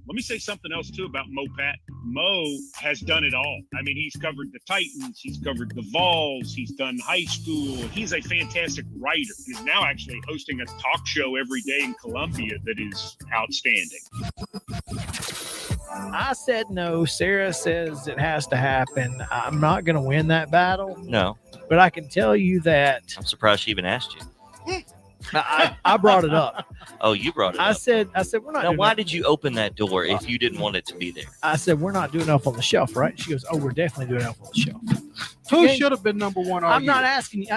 Let me say something else too about Mo Pat. Mo has done it all. I mean, he's covered the Titans, he's covered the Vols, he's done high school. He's a fantastic writer. He's now actually hosting a talk show every day in Columbia that is outstanding. I said no. Sarah says it has to happen. I'm not going to win that battle, No, but I can tell you that I'm surprised she even asked you. I brought it up. Oh, you brought it I up. said we're not. Now, doing why enough. did you open that door if you didn't want it to be there? I said we're not doing enough on the shelf, right? She goes, "Oh, we're definitely doing enough on the shelf." Who Okay. should have been number one all I'm not year? asking you.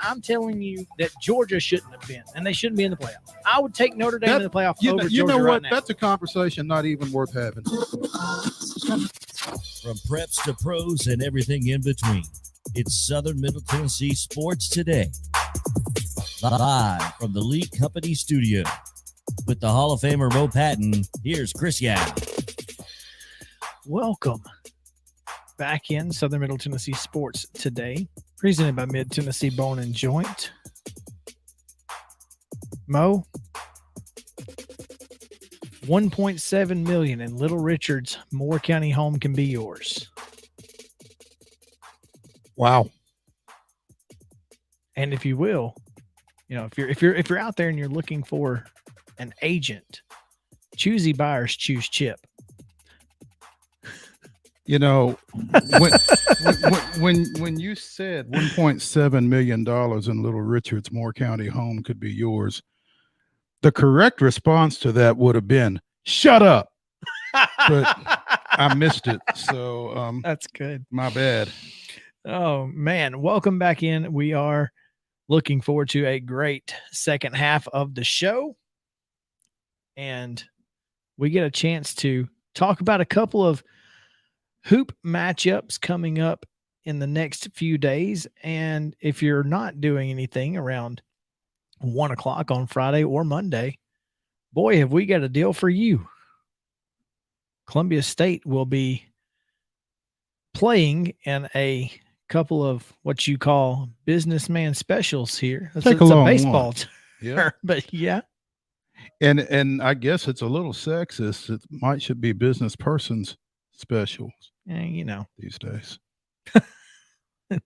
I'm telling you that Georgia shouldn't have been, and they shouldn't be in the playoff. I would take Notre Dame in the playoff over You Georgia know right what? now. That's a conversation not even worth having. From preps to pros and everything in between, it's Southern Middle Tennessee Sports Today. Live from the Lee Company studio. With the Hall of Famer Mo Patton, here's Chris Yao. Welcome back in Southern Middle Tennessee Sports Today, presented by Mid-Tennessee Bone and Joint. Mo, $1.7 million in Little Richard's Moore County home can be yours. Wow. And if you will, you know, if you're out there and you're looking for an agent, choosy buyers choose Chip. You know, when you said $1.7 million in Little Richard's Moore County home could be yours, the correct response to that would have been, shut up. But I missed it. So That's good. my bad. Oh, man. Welcome back in. We are looking forward to a great second half of the show. And we get a chance to talk about a couple of hoop matchups coming up in the next few days. And if you're not doing anything around 1 o'clock on Friday or Monday, boy, have we got a deal for you. Columbia State will be playing in a couple of what you call businessman specials here. Take It's a long baseball one. term, Yeah. but yeah. And I guess it's a little sexist. It should be business persons specials You know, these days.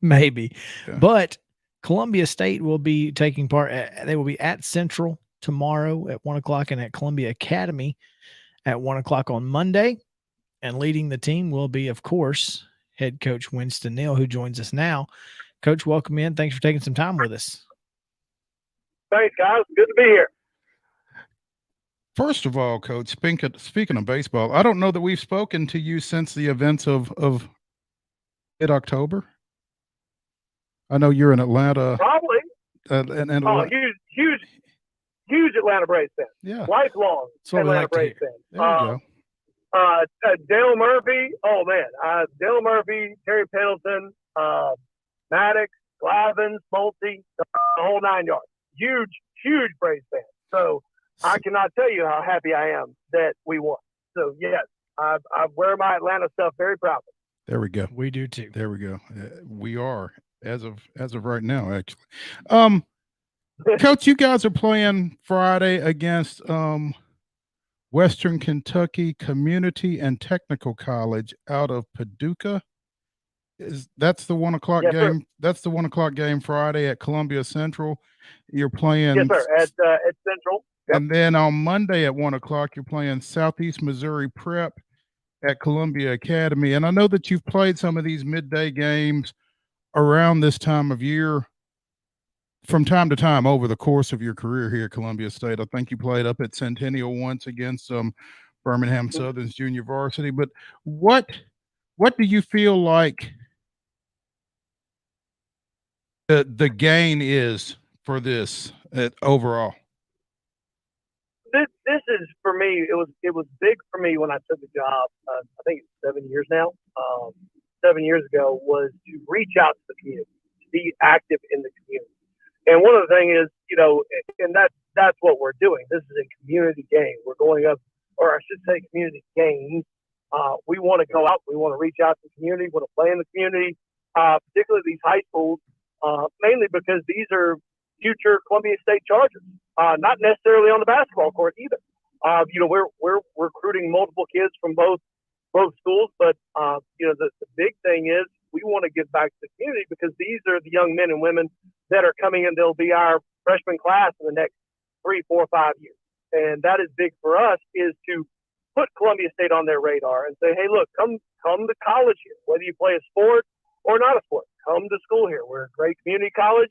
maybe. Yeah. But Columbia State will be taking part. They will be at Central tomorrow at 1:00 and at Columbia Academy at 1:00 on Monday. And leading the team will be, of course, head coach Winston Neal, who joins us now. Coach, welcome in. Thanks for taking some time with us. Thanks, guys. Good to be here. First of all, Coach, speaking of baseball, I don't know that we've spoken to you since the events of mid-October. I know you're in Atlanta. Probably. And Huge Atlanta Braves fan. Yeah. Lifelong Atlanta Braves fan. There you go. Dale Murphy. Oh, man. Dale Murphy, Terry Pendleton, Maddox, Glavin, Smolte, the whole 9 yards. Huge Braves fan. So I cannot tell you how happy I am that we won. So, yes, I wear my Atlanta stuff very proudly. There we go. We do too. There we go. We are as of right now, actually. Coach, you guys are playing Friday against Western Kentucky Community and Technical College out of Paducah. That's the 1:00 Yes, game? Sir. That's the 1:00 game Friday at Columbia Central. You're playing. Yes, sir. At Central. Yep. And then on Monday at 1:00, you're playing Southeast Missouri Prep at Columbia Academy. And I know that you've played some of these midday games around this time of year from time to time over the course of your career here at Columbia State. I think you played up at Centennial once against Birmingham Southern's junior varsity. But what do you feel like the gain is for this overall? This is for me. It was big for me when I took the job. I think it's 7 years now. 7 years ago was to reach out to the community, to be active in the community. And one of the things is, and that's what we're doing. This is a community game. We're going up, or I should say, community games. We want to go out. We want to reach out to the community. We want to play in the community, particularly these high schools, mainly because these are future Columbia State Chargers. Not necessarily on the basketball court either. We're recruiting multiple kids from both schools, but the big thing is we want to give back to the community because these are the young men and women that are coming in. They'll be our freshman class in the next 3, 4, 5 years, and that is big for us. Is to put Columbia State on their radar and say, hey, look, come to college here, whether you play a sport or not a sport. Come to school here. We're a great community college.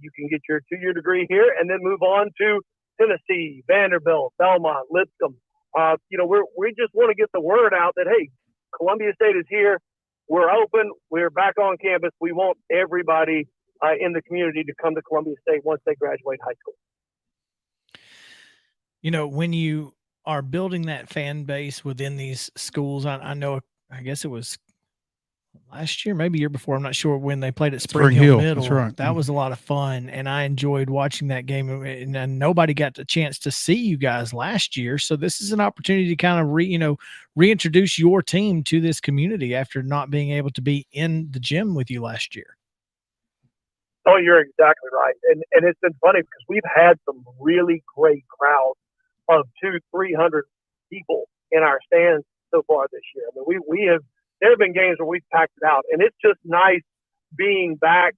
You can get your 2-year degree here and then move on to Tennessee, Vanderbilt, Belmont, Lipscomb. We just want to get the word out that, hey, Columbia State is here. We're open. We're back on campus. We want everybody in the community to come to Columbia State once they graduate high school. When you are building that fan base within these schools, I know, I guess it was last year, maybe year before, I'm not sure, when they played at Spring Hill Middle. That's right. That was a lot of fun, and I enjoyed watching that game. And nobody got the chance to see you guys last year, so this is an opportunity to kind of reintroduce your team to this community after not being able to be in the gym with you last year. Oh, you're exactly right, and it's been funny because we've had some really great crowds of 200-300 people in our stands so far this year. I mean, we have. There have been games where we've packed it out, and it's just nice being back,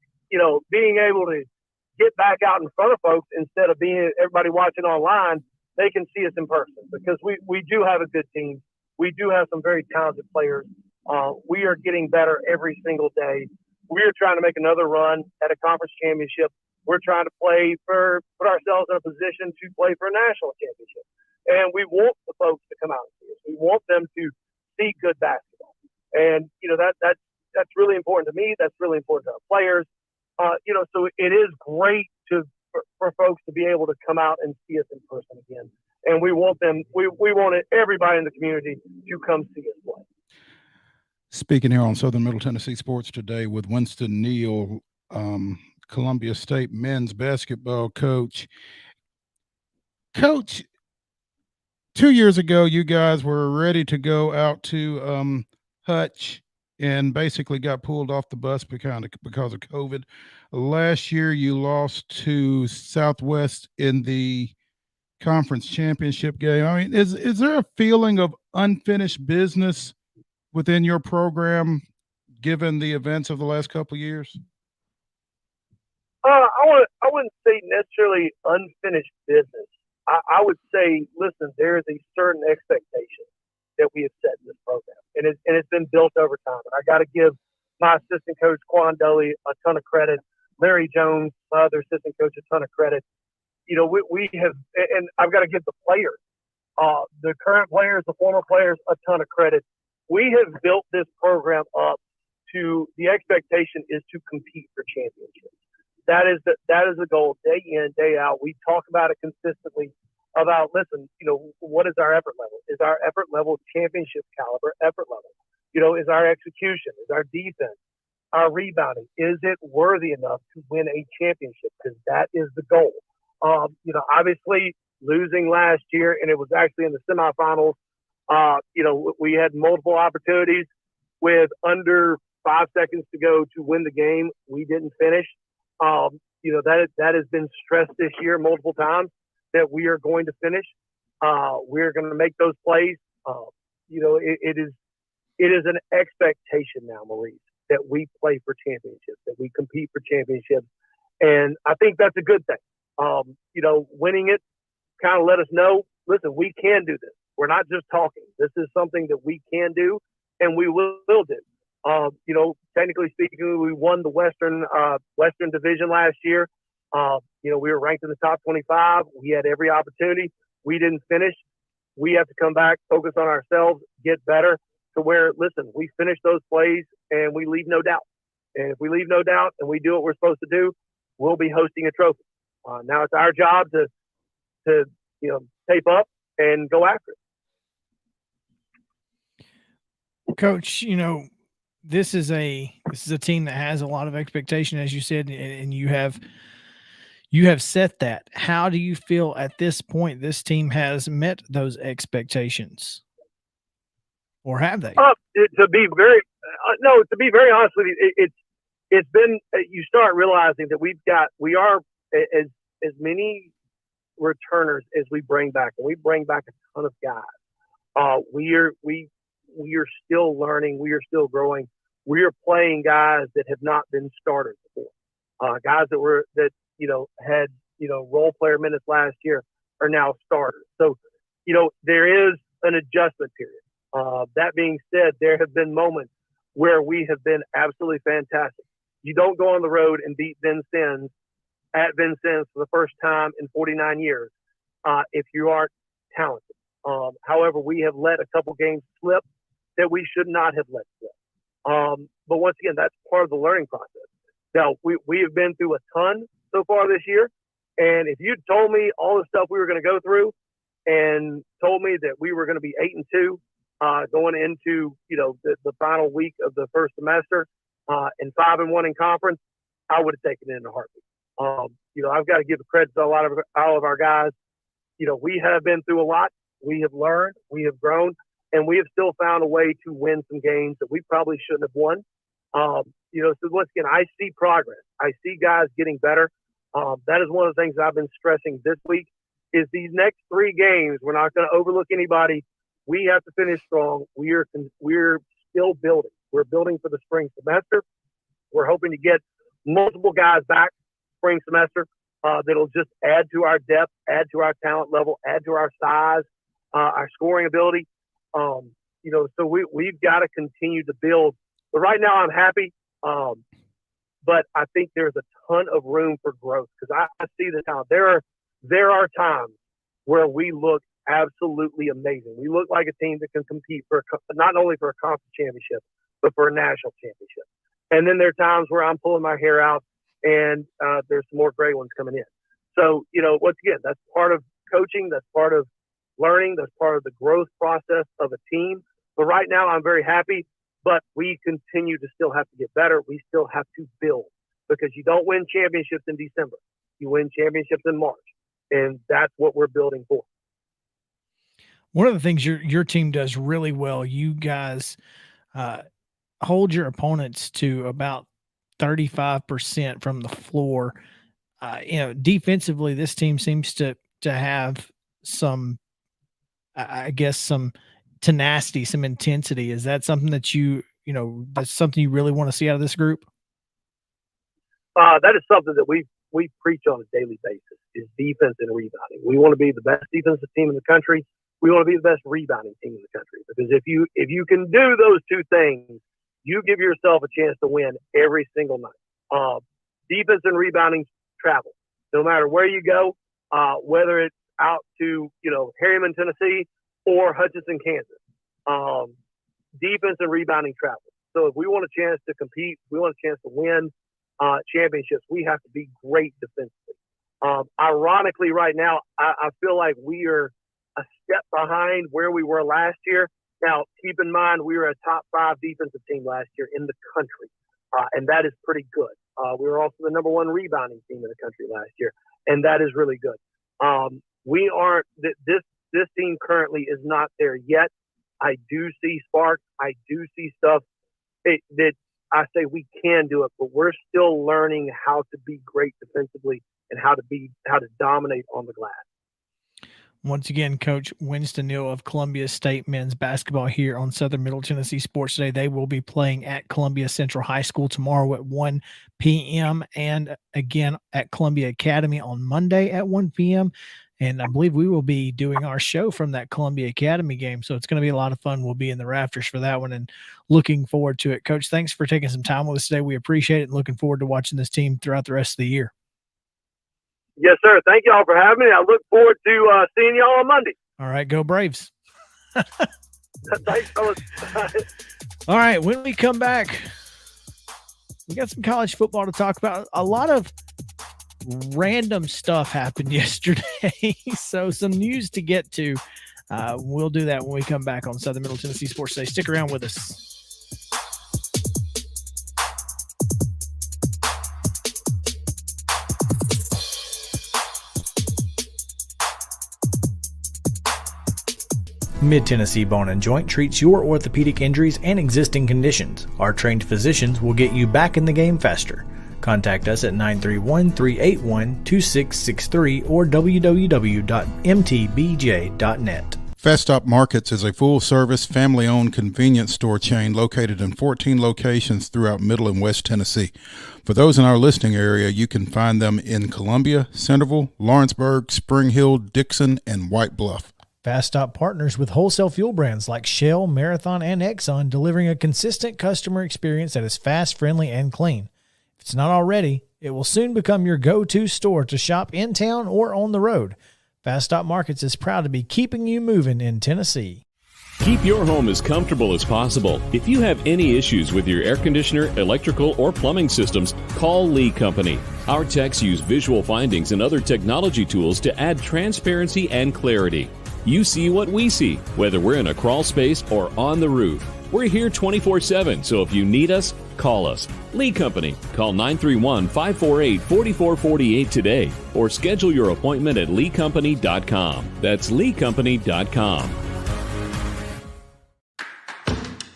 being able to get back out in front of folks instead of being everybody watching online. They can see us in person because we do have a good team. We do have some very talented players. We are getting better every single day. We are trying to make another run at a conference championship. We're trying to put ourselves in a position to play for a national championship. And we want the folks to come out and see us. We want them to see good basketball. And, that's really important to me. That's really important to our players. So it is great for folks to be able to come out and see us in person again. And we want them, we wanted everybody in the community to come see us play. Speaking here on Southern Middle Tennessee Sports today with Winston Neal, Columbia State men's basketball coach. Coach, 2 years ago, you guys were ready to go out to Hutch and basically got pulled off the bus because of COVID. Last year, you lost to Southwest in the conference championship game. I mean, is there a feeling of unfinished business within your program, given the events of the last couple of years? I wouldn't say necessarily unfinished business. I would say, listen, there is a certain expectation that we have set in this program, and it's been built over time. And I got to give my assistant coach Quan Dully a ton of credit. Larry Jones, my other assistant coach, a ton of credit. You know, we have, and I've got to give the players, the current players, the former players, a ton of credit. We have built this program up to the expectation is to compete for championships. That is the goal day in, day out. We talk about it consistently about, listen, you know, what is our effort level? Is our effort level championship caliber effort level? You know, is our execution, is our defense, our rebounding, is it worthy enough to win a championship? Because that is the goal. You know, obviously losing last year, and it was actually in the semifinals. You know, we had multiple opportunities with under 5 seconds to go to win the game. We didn't finish. You know, that has been stressed this year multiple times that we are going to finish. We're going to make those plays. You know, it is an expectation now, Maurice, that we play for championships, that we compete for championships. And I think that's a good thing. You know, winning it kind of let us know, listen, we can do this. We're not just talking. This is something that we can do, and we will do. You know, technically speaking, we won the Western Division last year. You know, we were ranked in the top 25. We had every opportunity. We didn't finish. We have to come back, focus on ourselves, get better to where, listen, we finish those plays and we leave no doubt. And if we leave no doubt and we do what we're supposed to do, we'll be hosting a trophy. Now it's our job to you know, tape up and go after it. Coach, you know, this is a team that has a lot of expectation, as you said, and you have set that. How do you feel at this point this team has met those expectations, or have they? To be very honest with you, it's been, you start realizing that we are as many returners as we bring back, and we bring back a ton of guys. We are still learning. We are still growing. We are playing guys that have not been starters before. Guys that you know, had, you know, role player minutes last year are now starters. So, you know, there is an adjustment period. That being said, there have been moments where we have been absolutely fantastic. You don't go on the road and beat Vincennes at Vincennes for the first time in 49 years if you aren't talented. However, we have let a couple games slip that we should not have let slip. But once again, that's part of the learning process. Now, we have been through a ton so far this year, and if you'd told me all the stuff we were going to go through and told me that we were going to be 8-2 going into, you know, the final week of the first semester and 5-1 in conference, I would have taken it in a heartbeat. You know, I've got to give the credit to all of our guys. You know, we have been through a lot. We have learned, we have grown, and we have still found a way to win some games that we probably shouldn't have won. You know, so once again, I see progress. I see guys getting better. That is one of the things I've been stressing this week is these next 3 games, we're not going to overlook anybody. We have to finish strong. We're still building. We're building for the spring semester. We're hoping to get multiple guys back spring semester that'll just add to our depth, add to our talent level, add to our size, our scoring ability. You know, so we've got to continue to build. But right now I'm happy. But I think there's a ton of room for growth because I see the talent. There are times where we look absolutely amazing. We look like a team that can compete for not only for a conference championship, but for a national championship. And then there are times where I'm pulling my hair out and there's some more gray ones coming in. So, you know, once again, that's part of coaching. That's part of learning. That's part of the growth process of a team. But right now I'm very happy. But we continue to still have to get better. We still have to build because you don't win championships in December. You win championships in March. And that's what we're building for. One of the things your team does really well, you guys hold your opponents to about 35% from the floor. Defensively, this team seems to have some, I guess, some tenacity, some intensity. Is that something that that's something you really want to see out of this group? That is something that we preach on a daily basis, is defense and rebounding. We want to be the best defensive team in the country. We want to be the best rebounding team in the country, because if you can do those two things, you give yourself a chance to win every single night. Defense and rebounding travel. No matter where you go, whether it's out to, Harriman, Tennessee, or Hutchinson, Kansas, defense and rebounding travel. So if we want a chance to compete, we want a chance to win championships, we have to be great defensively. Ironically, right now, I feel like we are a step behind where we were last year. Now, keep in mind, we were a top 5 defensive team last year in the country, and that is pretty good. We were also the number 1 rebounding team in the country last year, and that is really good. We aren't. This team currently is not there yet. I do see sparks. I do see stuff that I say we can do it, but we're still learning how to be great defensively and how to dominate on the glass. Once again, Coach Winston Neal of Columbia State men's basketball here on Southern Middle Tennessee Sports Today. They will be playing at Columbia Central High School tomorrow at 1 p.m. and again at Columbia Academy on Monday at 1 p.m. And I believe we will be doing our show from that Columbia Academy game. So it's going to be a lot of fun. We'll be in the rafters for that one and looking forward to it. Coach, thanks for taking some time with us today. We appreciate it and looking forward to watching this team throughout the rest of the year. Yes, sir. Thank y'all for having me. I look forward to seeing y'all on Monday. All right. Go Braves. Thanks, fellas. All right. When we come back, we got some college football to talk about. A lot of random stuff happened yesterday. So some news to get to. We'll do that when we come back on Southern Middle Tennessee Sports Today. Stick around with us. Mid-Tennessee Bone & Joint treats your orthopedic injuries and existing conditions. Our trained physicians will get you back in the game faster. Contact us at 931-381-2663 or www.mtbj.net. Festop Markets is a full-service, family-owned convenience store chain located in 14 locations throughout Middle and West Tennessee. For those in our listening area, you can find them in Columbia, Centerville, Lawrenceburg, Spring Hill, Dixon, and White Bluff. Festop partners with wholesale fuel brands like Shell, Marathon, and Exxon, delivering a consistent customer experience that is fast, friendly, and clean. If it's not already, it will soon become your go-to store to shop in town or on the road. Festop Markets is proud to be keeping you moving in Tennessee. Keep your home as comfortable as possible. If you have any issues with your air conditioner, electrical, or plumbing systems, call Lee Company. Our techs use visual findings and other technology tools to add transparency and clarity. You see what we see, whether we're in a crawl space or on the roof. We're here 24/7, so if you need us, call us. Lee Company. Call 931-548-4448 today or schedule your appointment at leecompany.com. That's leecompany.com.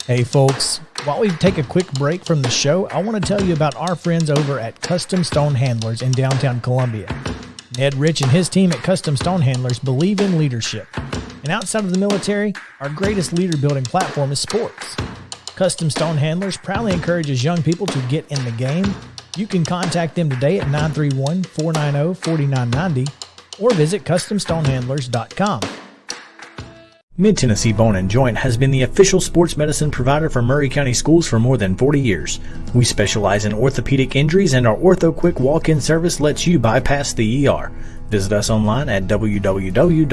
Hey folks, while we take a quick break from the show, I want to tell you about our friends over at Custom Stone Handlers in downtown Columbia. Ned Rich and his team at Custom Stone Handlers believe in leadership. And outside of the military, our greatest leader building platform is sports. Custom Stone Handlers proudly encourages young people to get in the game. You can contact them today at 931-490-4990 or visit CustomStonehandlers.com. Mid-Tennessee Bone & Joint has been the official sports medicine provider for Maury County Schools for more than 40 years. We specialize in orthopedic injuries, and our Ortho Quick walk-in service lets you bypass the ER. Visit us online at www.mtbj.net.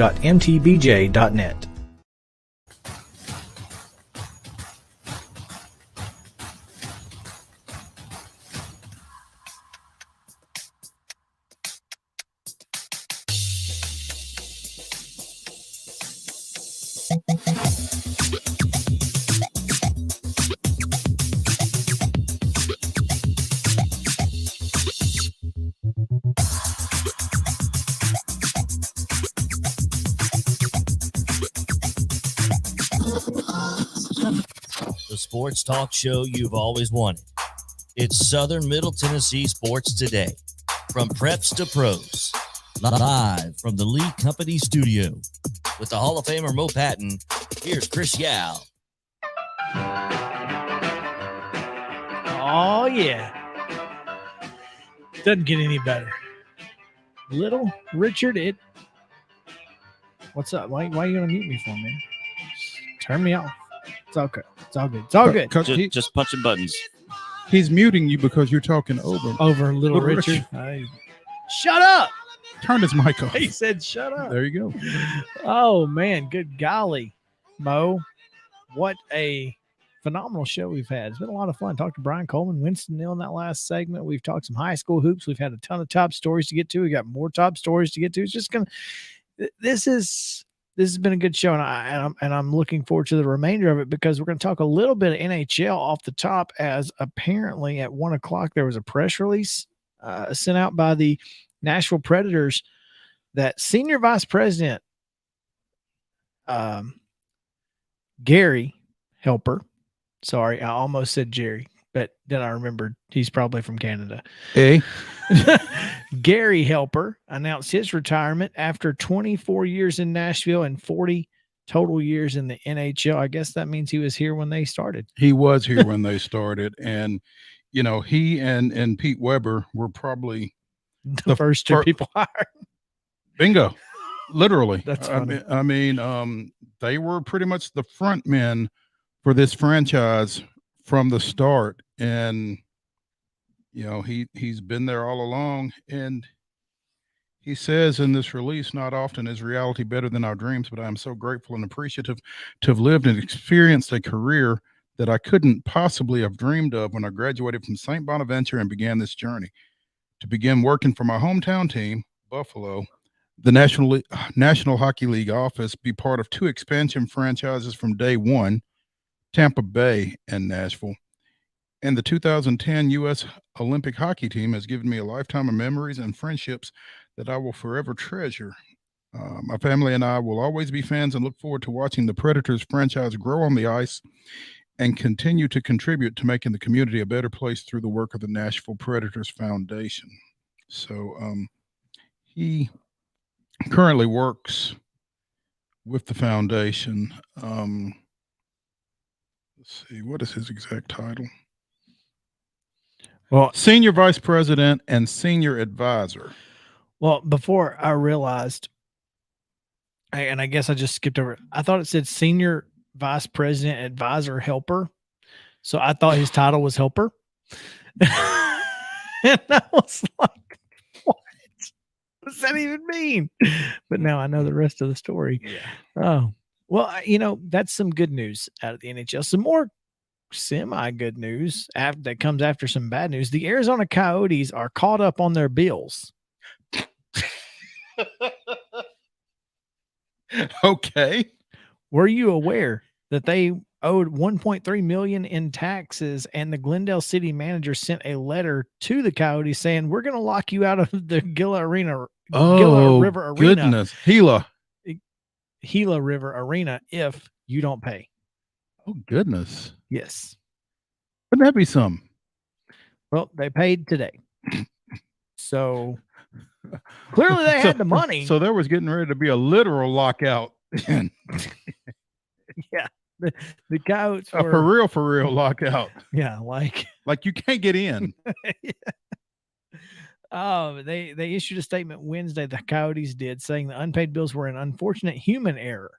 The sports talk show you've always wanted. It's Southern Middle Tennessee Sports Today. From preps to pros. Live from the Lee Company studio. With the Hall of Famer Mo Patton, here's Chris Yao. Oh, yeah. Doesn't get any better. Little Richard, what's up? Why are you going to mute me for, man? Just turn me off. It's okay. It's all good. It's all good. Just punching buttons. He's muting you because you're talking over Little Richard. Shut up. Turn his mic off. He said, shut up. There you go. Oh, man. Good golly, Mo. What a phenomenal show we've had. It's been a lot of fun. Talked to Brian Coleman, Winston, Neal in that last segment. We've talked some high school hoops. We've had a ton of top stories to get to. We got more top stories to get to. It's just going to – this has been a good show, and I'm looking forward to the remainder of it because we're going to talk a little bit of NHL off the top, as apparently at 1 o'clock there was a press release sent out by the Nashville Predators that Senior Vice President Gary Helper, sorry, I almost said Jerry, but then I remembered he's probably from Canada. Hey. Gary Helper announced his retirement after 24 years in Nashville and 40 total years in the NHL. I guess that means he was here when they started. He was here when they started. And, you know, he and Pete Weber were probably the first two people hired. Bingo. Literally. That's funny. I mean, they were pretty much the front men for this franchise from the start. And, you know, he's been there all along. And he says in this release, not often is reality better than our dreams, but I'm so grateful and appreciative to have lived and experienced a career that I couldn't possibly have dreamed of when I graduated from St. Bonaventure and began this journey. To begin working for my hometown team, Buffalo, the National Hockey League office, be part of two expansion franchises from day one, Tampa Bay and Nashville. And the 2010 U.S. Olympic hockey team has given me a lifetime of memories and friendships that I will forever treasure. My family and I will always be fans and look forward to watching the Predators franchise grow on the ice and continue to contribute to making the community a better place through the work of the Nashville Predators Foundation. So he currently works with the foundation. Let's see, what is his exact title? Well, Senior Vice President and Senior Advisor. Well, before I realized, and I guess I just skipped over it, I thought it said Senior Vice President Advisor Helper. So I thought his title was Helper. And I was like, what does that even mean? But now I know the rest of the story. Yeah. Oh, well, you know, that's some good news out of the NHL. Some more semi-good news that comes after some bad news. The Arizona Coyotes are caught up on their bills. Okay. Were you aware that they owed $1.3 million in taxes, and the Glendale city manager sent a letter to the Coyotes saying, we're going to lock you out of the Gila River Arena. Goodness. Gila River Arena if you don't pay. Oh, goodness. Yes. Wouldn't that be some? Well, they paid today. So clearly they had the money. So there was getting ready to be a literal lockout. Yeah. The Coyotes were for real lockout. Yeah, like you can't get in. Yeah. Oh, they issued a statement Wednesday, the Coyotes did, saying the unpaid bills were an unfortunate human error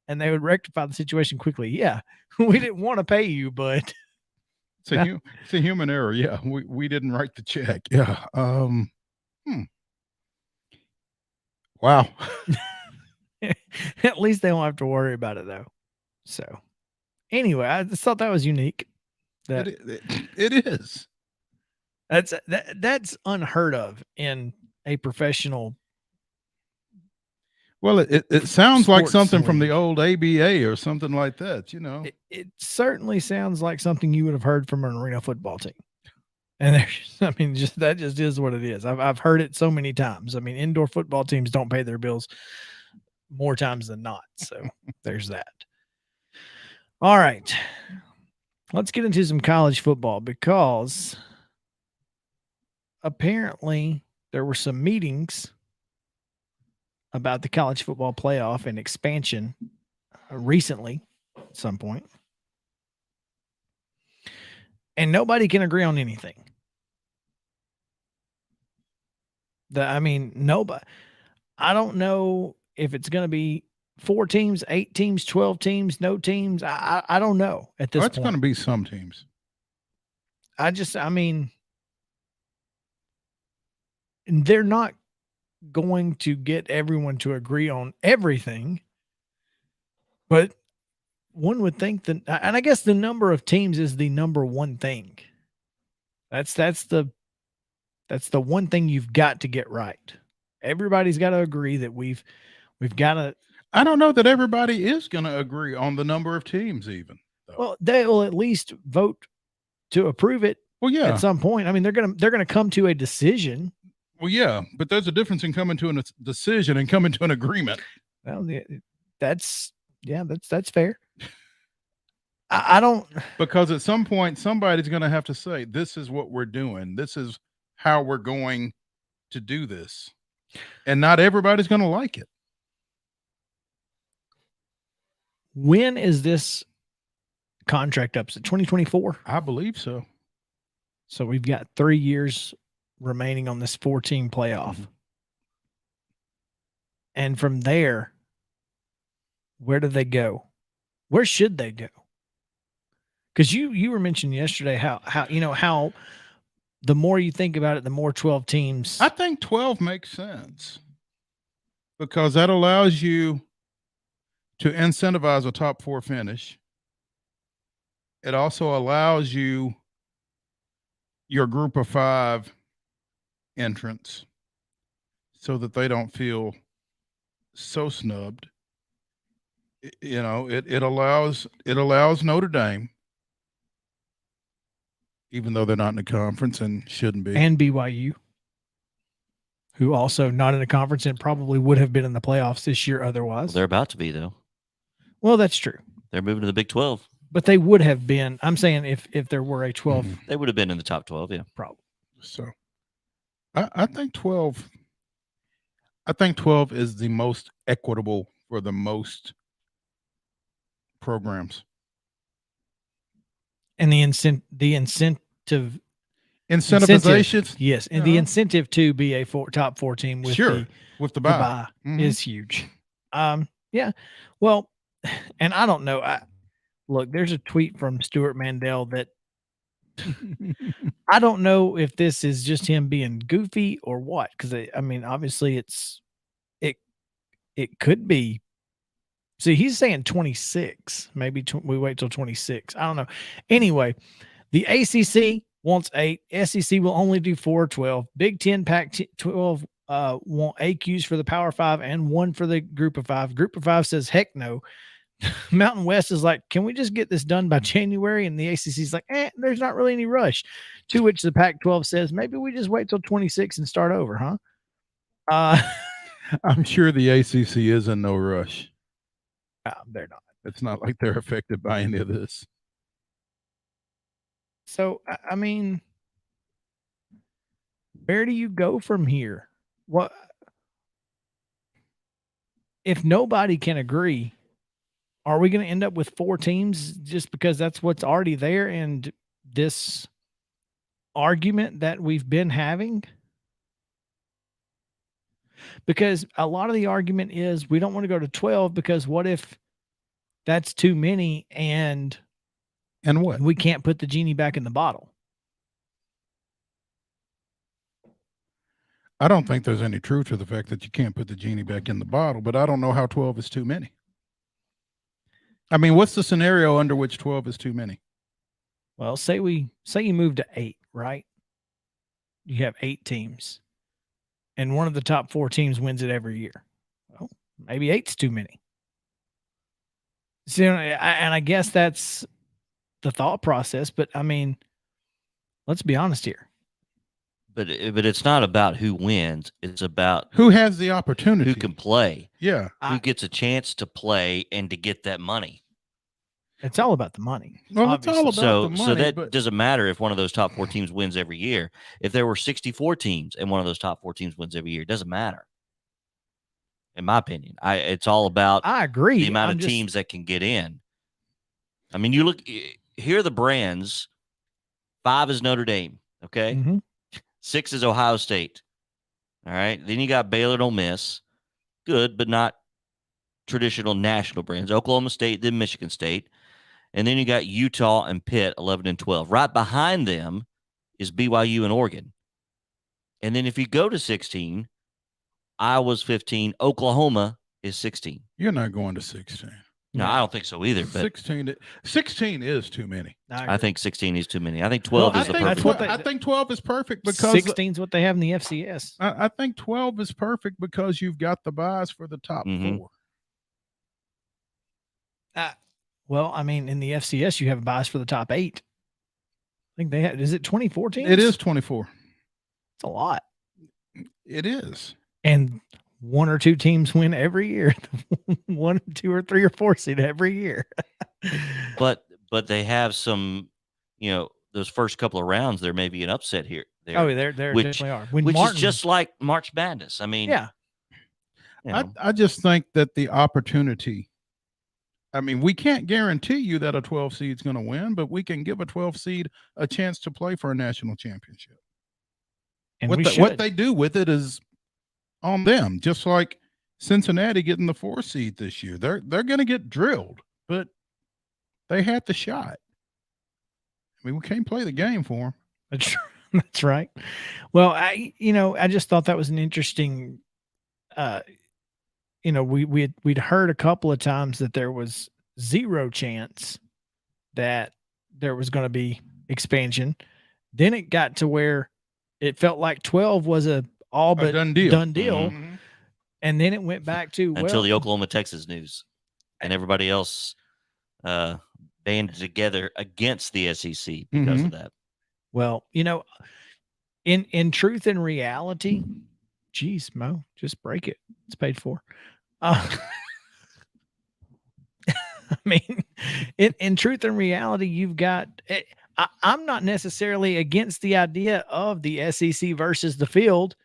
and they would rectify the situation quickly. Yeah, we didn't want to pay you, but it's a human error. Yeah, we didn't write the check. Yeah. Wow. At least they won't have to worry about it, though. So, anyway, I just thought that was unique. It is. That's unheard of in a professional. Well, it sounds like something league from the old ABA or something like that, you know. It certainly sounds like something you would have heard from an arena football team. And that just is what it is. I've heard it so many times. I mean, indoor football teams don't pay their bills more times than not. So there's that. All right. Let's get into some college football because apparently there were some meetings about the college football playoff and expansion recently at some point. And nobody can agree on anything. Nobody. I don't know if it's going to be 4 teams, 8 teams, 12 teams, no teams. I don't know at this It's point. going to be some teams. They're not going to get everyone to agree on everything, but one would think that, and I guess the number of teams is the number one thing. That's the one thing you've got to get right. Everybody's got to agree that we've got to. I don't know that everybody is going to agree on the number of teams even. Though. Well, they will at least vote to approve it. Well, yeah. At some point. I mean, they're gonna come to a decision. Well, yeah, but there's a difference in coming to a decision and coming to an agreement. Well, that's fair. I don't, because at some point somebody's going to have to say, this is what we're doing. This is how we're going to do this. And not everybody's going to like it. When is this contract up? Is it 2024? I believe so. So we've got 3 years remaining on this 14 playoff. Mm-hmm. And from there, where do they go? Where should they go? Because you were mentioning yesterday how the more you think about it, the more 12 teams. I think 12 makes sense because that allows you to incentivize a top 4 finish. It also allows you your group of 5 entrants so that they don't feel so snubbed. You know, it allows Notre Dame, even though they're not in the conference and shouldn't be. And BYU, who also not in the conference and probably would have been in the playoffs this year otherwise. Well, they're about to be, though. Well, that's true. They're moving to the Big 12. But they would have been. I'm saying if there were a 12. Mm-hmm. They would have been in the top 12, yeah. Probably. So I think 12. I think 12 is the most equitable for the most programs. And the incentivization. Yes, and the incentive to be a top 4 team with the bye mm-hmm. is huge. Yeah. Well, and I don't know. Look, there's a tweet from Stuart Mandel that I don't know if this is just him being goofy or what. Because I mean, obviously, it could be. See, he's saying 26. Maybe we wait till 26. I don't know. Anyway, the ACC wants 8. SEC will only do 4 or 12. Big 10, Pac-12 want AQs for the Power 5 and 1 for the Group of 5. Group of 5 says, heck no. Mountain West is like, can we just get this done by January? And the ACC is like, there's not really any rush. To which the Pac-12 says, maybe we just wait till 26 and start over, huh? I'm sure the ACC is in no rush. They're not. It's not like they're affected by any of this. So, I mean, where do you go from here? What if nobody can agree? Are we going to end up with 4 teams just because that's what's already there? And this argument that we've been having, because a lot of the argument is we don't want to go to 12 because what if that's too many and what? We can't put the genie back in the bottle. I don't think there's any truth to the fact that you can't put the genie back in the bottle, but I don't know how 12 is too many. I mean, what's the scenario under which 12 is too many? Well, say you move to 8, right? You have 8 teams, and one of the top 4 teams wins it every year. Well, maybe 8's too many. So, and I guess that's the thought process. But I mean, let's be honest here. But it's not about who wins. It's about who has the opportunity, who can play. Yeah. Who gets a chance to play and to get that money. It's all about the money. Well, it's all about So, the money. so that but doesn't matter if one of those top 4 teams wins every year. If there were 64 teams and one of those top 4 teams wins every year, it doesn't matter. In my opinion, it's all about I agree. the amount of teams that can get in. I mean, you look here are the brands. 5 is Notre Dame. Okay. Mhm. 6 is Ohio State. All right. Then you got Baylor and Ole Miss. Good, but not traditional national brands. Oklahoma State, then Michigan State. And then you got Utah and Pitt, 11 and 12. Right behind them is BYU and Oregon. And then if you go to 16, Iowa's 15, Oklahoma is 16. you're not going to 16. No, I don't think so either. But 16 is too many. I think 16 is too many. I think 12 is the perfect. I think 12 is perfect because 16 is what they have in the FCS. I think 12 is perfect because you've got the buys for the top 4. Well, I mean, in the FCS, you have a bias for the top 8. I think they have. Is it 24 teams? It is 24. It's a lot. It is. And 1 or 2 teams win every year. 1, 2, or 3 or 4 seed every year. but they have some, those first couple of rounds, there may be an upset here. There definitely are. Which is just like March Madness. I mean, yeah. I just think that the opportunity. I mean, we can't guarantee you that a 12 seed is going to win, but we can give a 12 seed a chance to play for a national championship. And what they do with it is on them. Just like Cincinnati getting the 4 seed this year, they're going to get drilled, but they had the shot. I mean, we can't play the game for them. That's right. Well, I just thought that was an interesting. We'd heard a couple of times that there was 0 chance that there was going to be expansion. Then it got to where it felt like 12 was a done deal. Mm-hmm. And then it went back to until the Oklahoma, Texas news, and everybody else banded together against the SEC because of that. Well, in truth and reality, geez, Mo, just break it. It's paid for. I mean, in truth and reality, you've got. I'm not necessarily against the idea of the SEC versus the field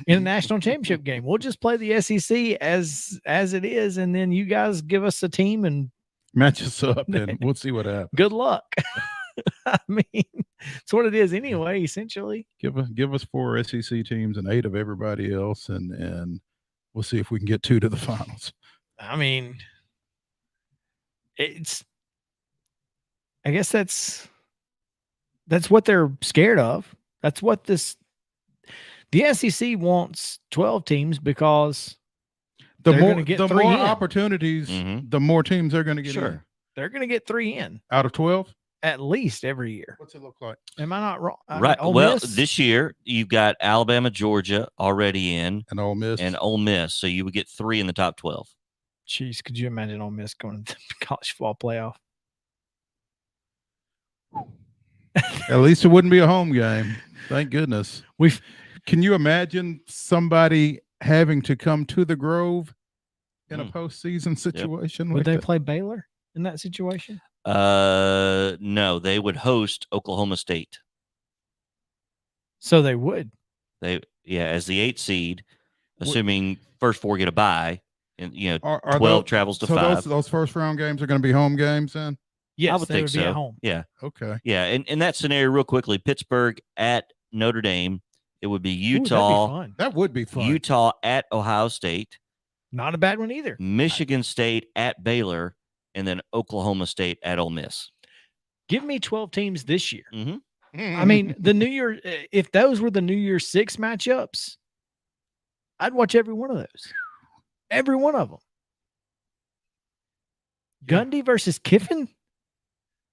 in a national championship game. We'll just play the SEC as it is, and then you guys give us a team and match us up, and we'll see what happens. Good luck. I mean, it's what it is anyway. Essentially, give us 4 SEC teams and 8 of everybody else, and we'll see if we can get 2 to the finals. I mean, I guess that's what they're scared of. That's what the SEC wants 12 teams because the more opportunities, the more teams they're going to get in. They're going to get 3 in out of 12 at least every year. What's it look like? Am I not wrong? Right. Well, this year you've got Alabama, Georgia already in, and Ole Miss. So you would get 3 in the top 12. Jeez, could you imagine Ole Miss going to the college football playoff? At least it wouldn't be a home game. Thank goodness. Can you imagine somebody having to come to the Grove in a postseason situation? Would they play Baylor in that situation? No, they would host Oklahoma State. So they would. As the 8th seed, assuming first 4 get a bye, and 12 those, travels to so 5. Those first round games are going to be home games then? Yes, I would think so. Be at home. Yeah. Okay. Yeah, in that scenario, real quickly, Pittsburgh at Notre Dame. It would be Utah. Ooh, that would be fun. Utah at Ohio State. Not a bad one either. Michigan State at Baylor, and then Oklahoma State at Ole Miss. Give me 12 teams this year. Mm-hmm. I mean, if those were the New Year's 6 matchups, I'd watch every one of those. Every one of them. Yeah. Gundy versus Kiffin?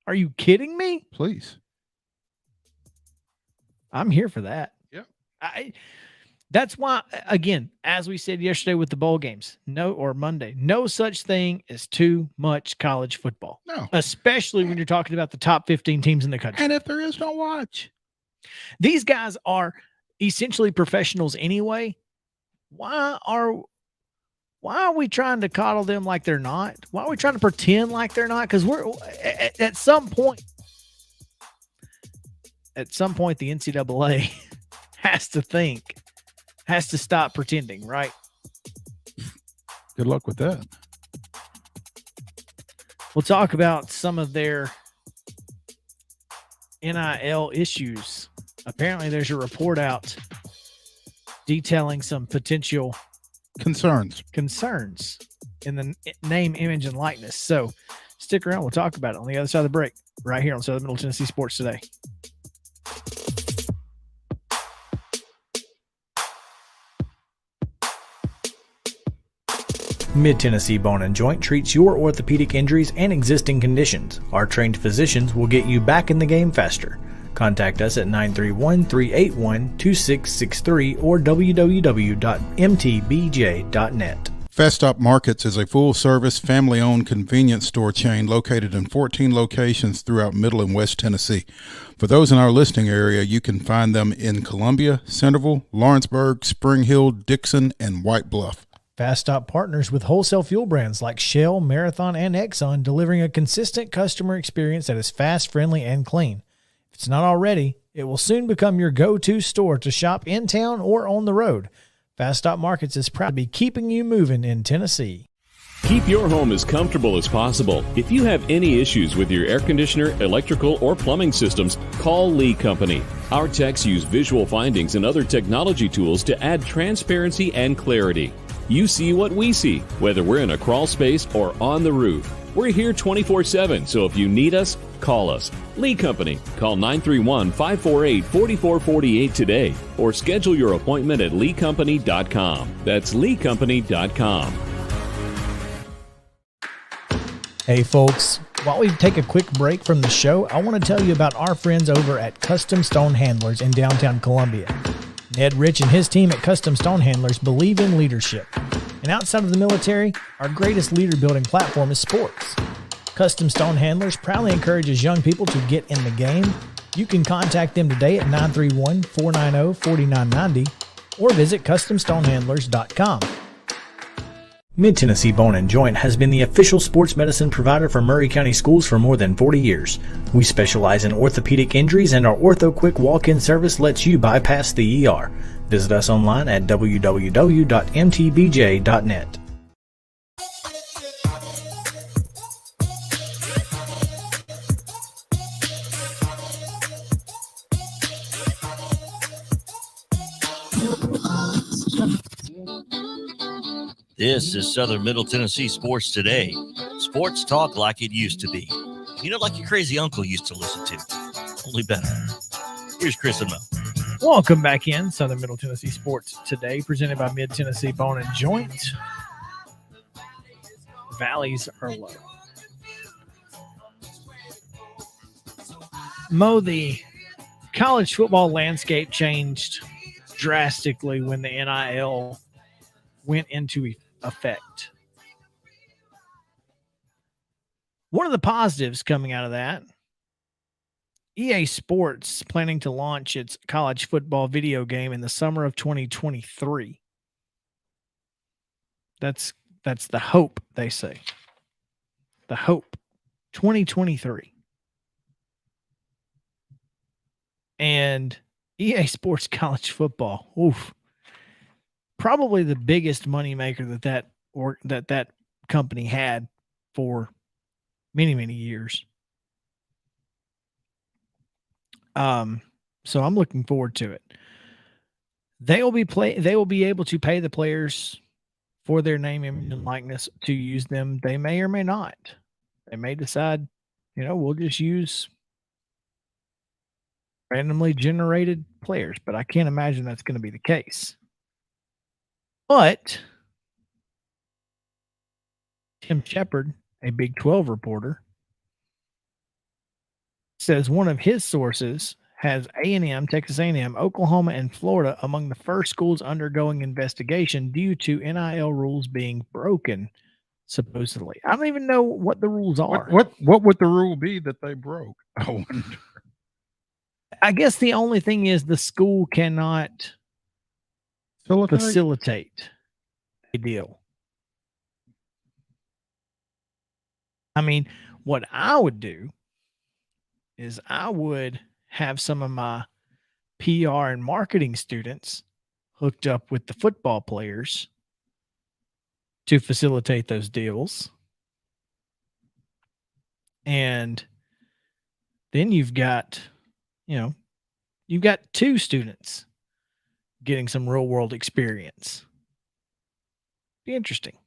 Are you kidding me? Please. I'm here for that. Yeah. That's why, again, as we said yesterday with the bowl games, or Monday, no such thing as too much college football. No. Especially when you're talking about the top 15 teams in the country. And if there is, don't watch. These guys are essentially professionals anyway. Why Why are we trying to coddle them like they're not? Why are we trying to pretend like they're not? Because we're at some point, the NCAA has to stop pretending, right? Good luck with that. We'll talk about some of their NIL issues. Apparently, there's a report out detailing some potential Concerns in the name, image, and likeness. So stick around. We'll talk about it on the other side of the break right here on Southern Middle Tennessee Sports Today. Mid-Tennessee Bone and Joint treats your orthopedic injuries and existing conditions. Our trained physicians will get you back in the game faster. Contact us at 931-381-2663 or www.mtbj.net. Festop Markets is a full-service, family-owned convenience store chain located in 14 locations throughout Middle and West Tennessee. For those in our listening area, you can find them in Columbia, Centerville, Lawrenceburg, Spring Hill, Dixon, and White Bluff. Festop partners with wholesale fuel brands like Shell, Marathon, and Exxon, delivering a consistent customer experience that is fast, friendly, and clean. If it's not already, it will soon become your go-to store to shop in town or on the road. Festop Markets is proud to be keeping you moving in Tennessee. Keep your home as comfortable as possible. If you have any issues with your air conditioner, electrical, or plumbing systems, call Lee Company. Our techs use visual findings and other technology tools to add transparency and clarity. You see what we see, whether we're in a crawl space or on the roof. We're here 24/7, so if you need us, call us. Lee Company. Call 931-548-4448 today or schedule your appointment at leecompany.com. That's leecompany.com. Hey folks, while we take a quick break from the show, I want to tell you about our friends over at Custom Stone Handlers in downtown Columbia. Ned Rich and his team at Custom Stone Handlers believe in leadership. And outside of the military, our greatest leader-building platform is sports. Custom Stone Handlers proudly encourages young people to get in the game. You can contact them today at 931-490-4990 or visit CustomStonehandlers.com. Mid-Tennessee Bone and Joint has been the official sports medicine provider for Maury County Schools for more than 40 years. We specialize in orthopedic injuries, and our Ortho Quick walk-in service lets you bypass the ER. Visit us online at www.mtbj.net. This is Southern Middle Tennessee Sports Today. Sports talk like it used to be. You know, like your crazy uncle used to listen to. Only better. Here's Chris and Mo. Welcome back in Southern Middle Tennessee Sports Today, presented by Mid-Tennessee Bone and Joint. Valleys are low. Mo, the college football landscape changed drastically when the NIL went into effect. One of the positives coming out of that, EA Sports planning to launch its college football video game in the summer of 2023. That's the hope, they say. The hope. 2023. And EA Sports college football. Oof. Probably the biggest moneymaker that company had for many, many years. So I'm looking forward to it. They will be able to pay the players for their name, image, and likeness to use them. They may or may not. They may decide, we'll just use randomly generated players, but I can't imagine that's going to be the case. But Tim Shepard, a Big 12 reporter, says one of his sources has A&M, Texas A&M, Oklahoma, and Florida among the first schools undergoing investigation due to NIL rules being broken, supposedly. I don't even know what the rules are. What would the rule be that they broke? I wonder. I guess the only thing is the school cannot facilitate a deal. I mean, what I would do is I would have some of my PR and marketing students hooked up with the football players to facilitate those deals. And then you've got, you've got 2 students getting some real world experience. Be interesting.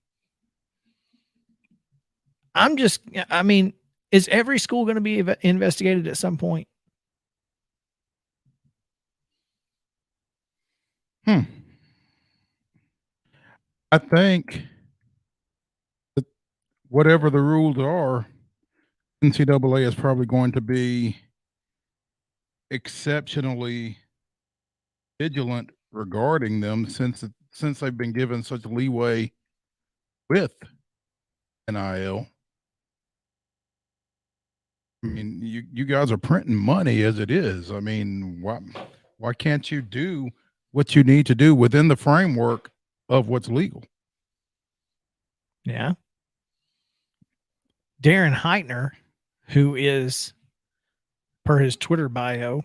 Is every school going to be investigated at some point? I think that whatever the rules are, NCAA is probably going to be exceptionally vigilant regarding them since they've been given such leeway with NIL. I mean, you guys are printing money as it is. I mean, why can't you do what you need to do within the framework of what's legal? Yeah. Darren Heitner, who is, per his Twitter bio,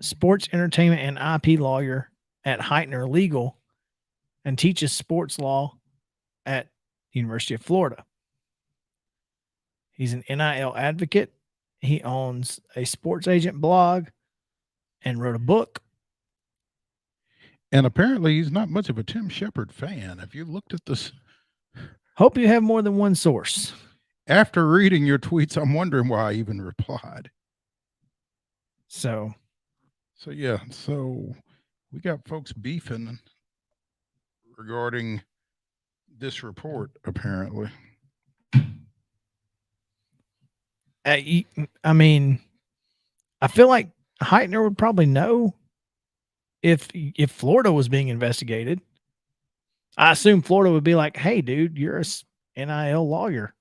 sports entertainment and IP lawyer at Heitner Legal, and teaches sports law at the University of Florida. He's an NIL advocate. He owns a sports agent blog and wrote a book. And apparently he's not much of a Tim Shepard fan. If you looked at this. Hope you have more than one source. After reading your tweets, I'm wondering why I even replied. So yeah. So we got folks beefing regarding this report, apparently. I mean, I feel like Heitner would probably know if Florida was being investigated. I assume Florida would be like, hey, dude, you're a NIL lawyer.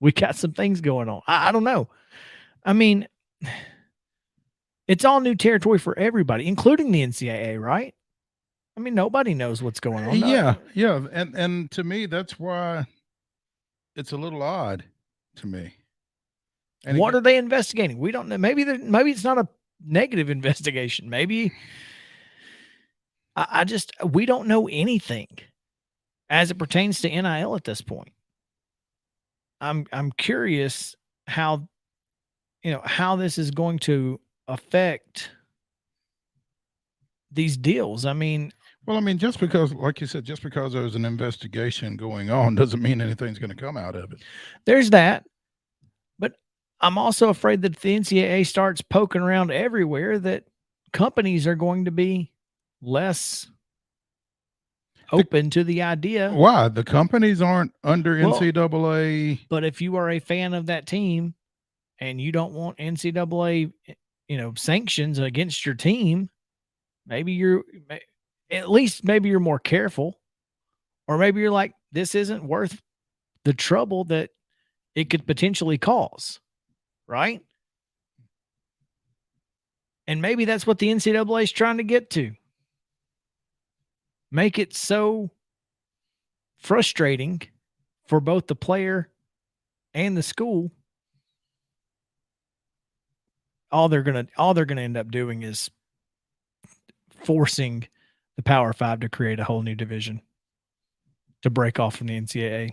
We got some things going on. I don't know. I mean, it's all new territory for everybody, including the NCAA, right? I mean, nobody knows what's going on. Yeah. And to me, that's why it's a little odd to me. And what are they investigating? We don't know. Maybe it's not a negative investigation. Maybe we don't know anything as it pertains to NIL at this point. I'm curious how this is going to affect these deals. I mean, just because, like you said, just because there's an investigation going on doesn't mean anything's going to come out of it. There's that. But I'm also afraid that if the NCAA starts poking around everywhere, that companies are going to be less open to the idea. Why? The companies aren't under NCAA. But if you are a fan of that team and you don't want NCAA, sanctions against your team, maybe you're more careful, or maybe you're like, this isn't worth the trouble that it could potentially cause, right? And maybe that's what the NCAA is trying to get to. Make it so frustrating for both the player and the school. All they're gonna end up doing is forcing the Power Five to create a whole new division to break off from the NCAA.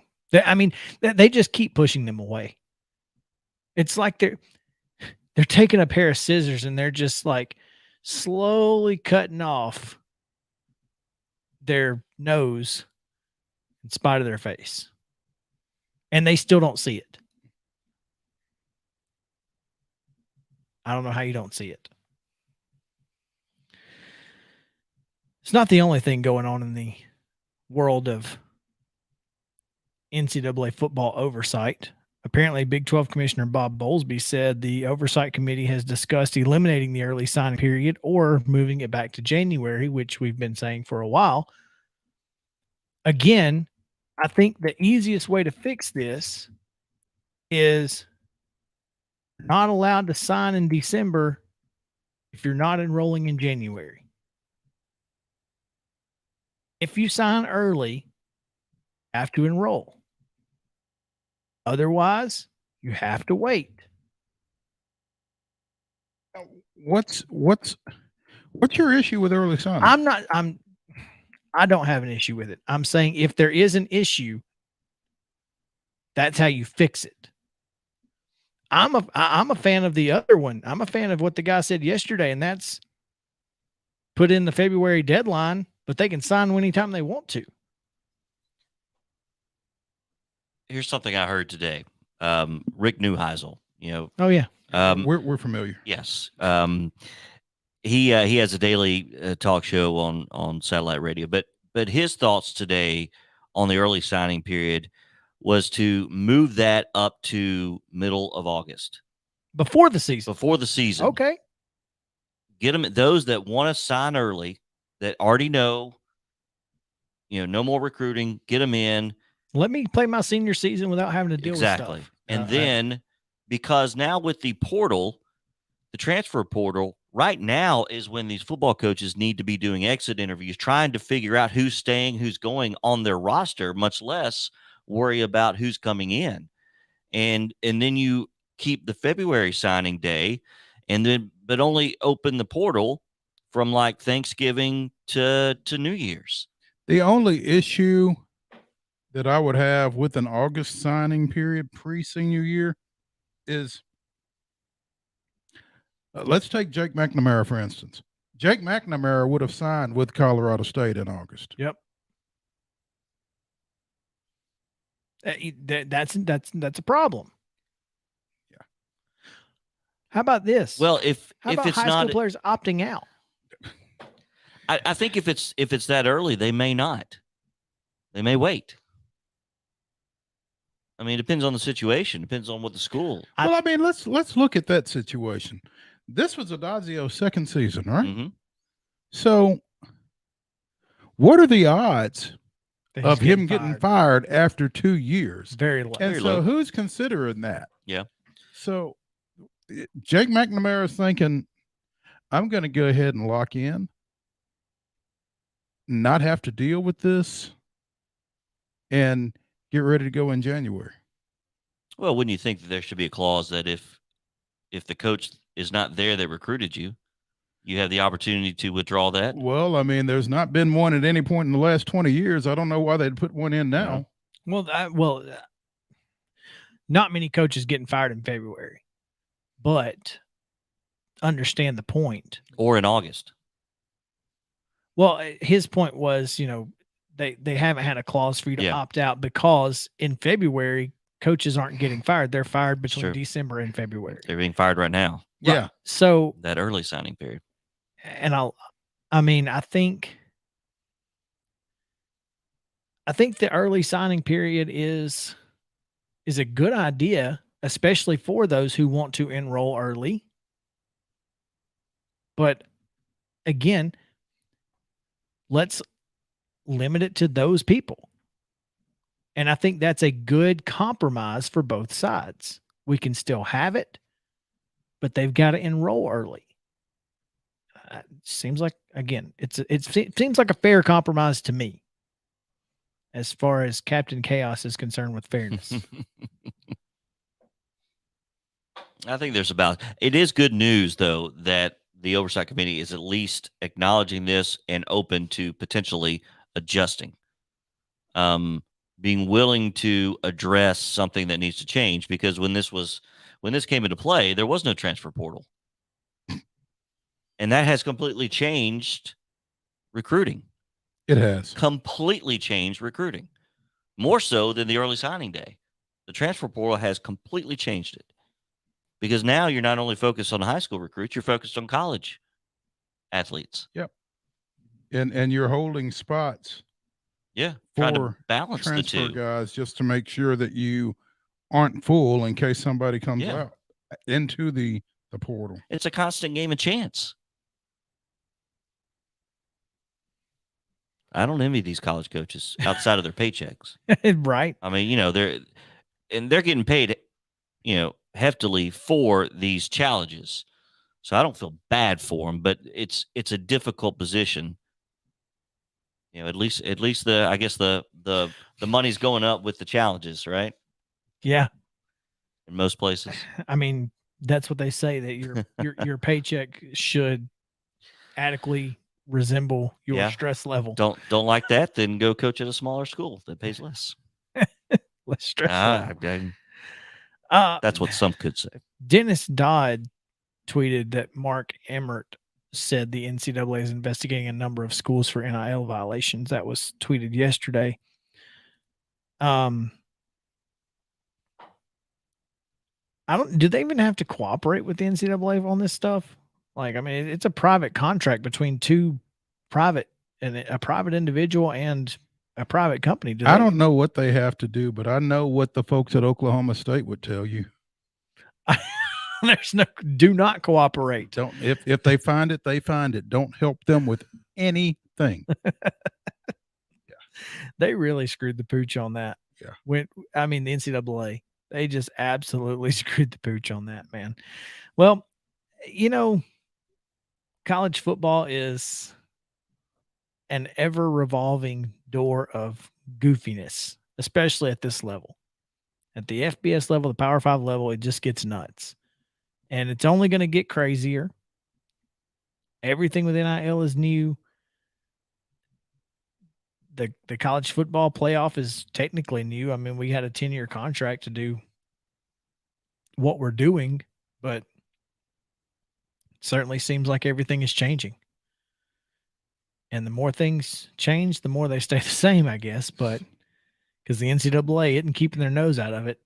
They just keep pushing them away. It's like they're taking a pair of scissors and they're just like slowly cutting off their nose in spite of their face. And they still don't see it. I don't know how you don't see it. It's not the only thing going on in the world of NCAA football oversight. Apparently, Big 12 Commissioner Bob Bowlesby said the Oversight Committee has discussed eliminating the early signing period or moving it back to January, which we've been saying for a while. Again, I think the easiest way to fix this is not allowed to sign in December if you're not enrolling in January. If you sign early, you have to enroll. Otherwise, you have to wait. What's your issue with early signing? I don't have an issue with it. I'm saying if there is an issue, that's how you fix it. I'm a fan of the other one. I'm a fan of what the guy said yesterday, and that's put in the February deadline, but they can sign anytime they want to. Here's something I heard today. Rick Neuheisel, Oh yeah. We're familiar. Yes. He has a daily talk show on satellite radio, but his thoughts today on the early signing period was to move that up to middle of August. Before the season. Okay. Get them, those that want to sign early, that already know, no more recruiting, get them in. Let me play my senior season without having to deal with stuff. And then, because now with the portal, the transfer portal, right now is when these football coaches need to be doing exit interviews, trying to figure out who's staying, who's going on their roster, much less worry about who's coming in. And then you keep the February signing day, but only open the portal from like Thanksgiving to New Year's. The only issue that I would have with an August signing period pre-senior year is, let's take Jake McNamara, for instance. Jake McNamara would have signed with Colorado State in August. Yep. That's a problem. Yeah. How about this? Well, if How about it's high not school players opting out? I think if it's that early, they may not. They may wait. I mean, it depends on the situation. Depends on what the school. Well, I mean, let's look at that situation. This was Adazio's second season, right? Mm-hmm. So, what are the odds of him getting fired after 2 years? Very low. And so, who's considering that? Yeah. So, Jake McNamara is thinking, I'm going to go ahead and lock in, not have to deal with this, and get ready to go in January. Well, wouldn't you think that there should be a clause that if the coach is not there that recruited you, you have the opportunity to withdraw that? Well, I mean, there's not been one at any point in the last 20 years. I don't know why they'd put one in now. Well, not many coaches getting fired in February, but understand the point. Or in August. Well, his point was, they haven't had a clause for you to opt out because in February, coaches aren't getting fired. They're fired between December and February. They're being fired right now. Yeah. So that early signing period. And I think the early signing period is a good idea, especially for those who want to enroll early. But again, let's limit it to those people. And I think that's a good compromise for both sides. We can still have it, but they've got to enroll early. Seems like, again, it seems like a fair compromise to me as far as Captain Chaos is concerned with fairness. I think it is good news, though, that the Oversight Committee is at least acknowledging this and open to potentially adjusting. Being willing to address something that needs to change, because when this came into play, there was no transfer portal. And that has completely changed recruiting. It has. Completely changed recruiting. More so than the early signing day. The transfer portal has completely changed it. Because now you're not only focused on high school recruits, you're focused on college athletes. Yep. And you're holding spots. Yeah. Trying to balance the transfer two guys, just to make sure that you aren't full in case somebody comes out into the portal. It's a constant game of chance. I don't envy these college coaches outside of their paychecks. Right. I mean, they're getting paid, heftily for these challenges. So I don't feel bad for them, but it's a difficult position. At least the money's going up with the challenges, right? Yeah. in most places. I mean, that's what they say, that your paycheck should adequately resemble your Yeah. stress level. Don't like that, then go coach at a smaller school that pays less. Less stress level. That's what some could say. Dennis Dodd tweeted that Mark Emmert said the NCAA is investigating a number of schools for NIL violations. That was tweeted yesterday. Do they even have to cooperate with the NCAA on this stuff? Like, I mean, it's a private contract between a private individual and a private company. I don't know what they have to do, but I know what the folks at Oklahoma State would tell you. Do not cooperate. Don't if they find it, they find it. Don't help them with anything. They really screwed the pooch on that. Yeah. The NCAA, they just absolutely screwed the pooch on that, man. Well, college football is an ever revolving door of goofiness, especially at this level. At the FBS level, the Power 5 level, it just gets nuts. And it's only going to get crazier. Everything with NIL is new. The college football playoff is technically new. I mean, we had a 10-year contract to do what we're doing, but it certainly seems like everything is changing. And the more things change, the more they stay the same, I guess. But because the NCAA isn't keeping their nose out of it.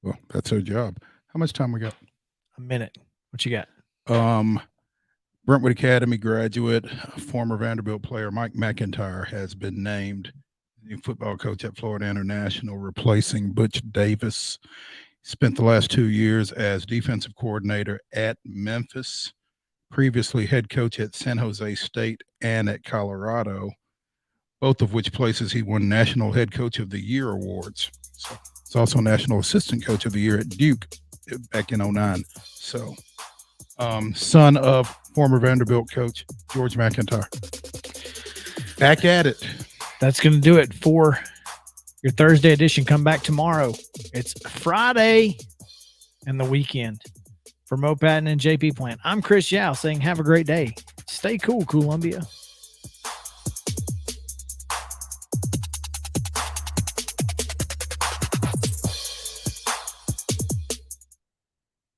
Well, that's their job. How much time we got? A minute. What you got? Brentwood Academy graduate, former Vanderbilt player Mike Mcintyre has been named the football coach at Florida International, replacing Butch Davis. Spent the last 2 years as defensive coordinator at Memphis, previously head coach at San Jose State and at Colorado, both of which places he won National Head Coach of the Year awards. So he's also National Assistant Coach of the Year at Duke back in 2009. So, son of former Vanderbilt coach George McIntyre. Back at it. That's going to do it for your Thursday edition. Come back tomorrow. It's Friday and the weekend. For Mo Patton and JP Plant, I'm Chris Yao saying have a great day. Stay cool, Columbia.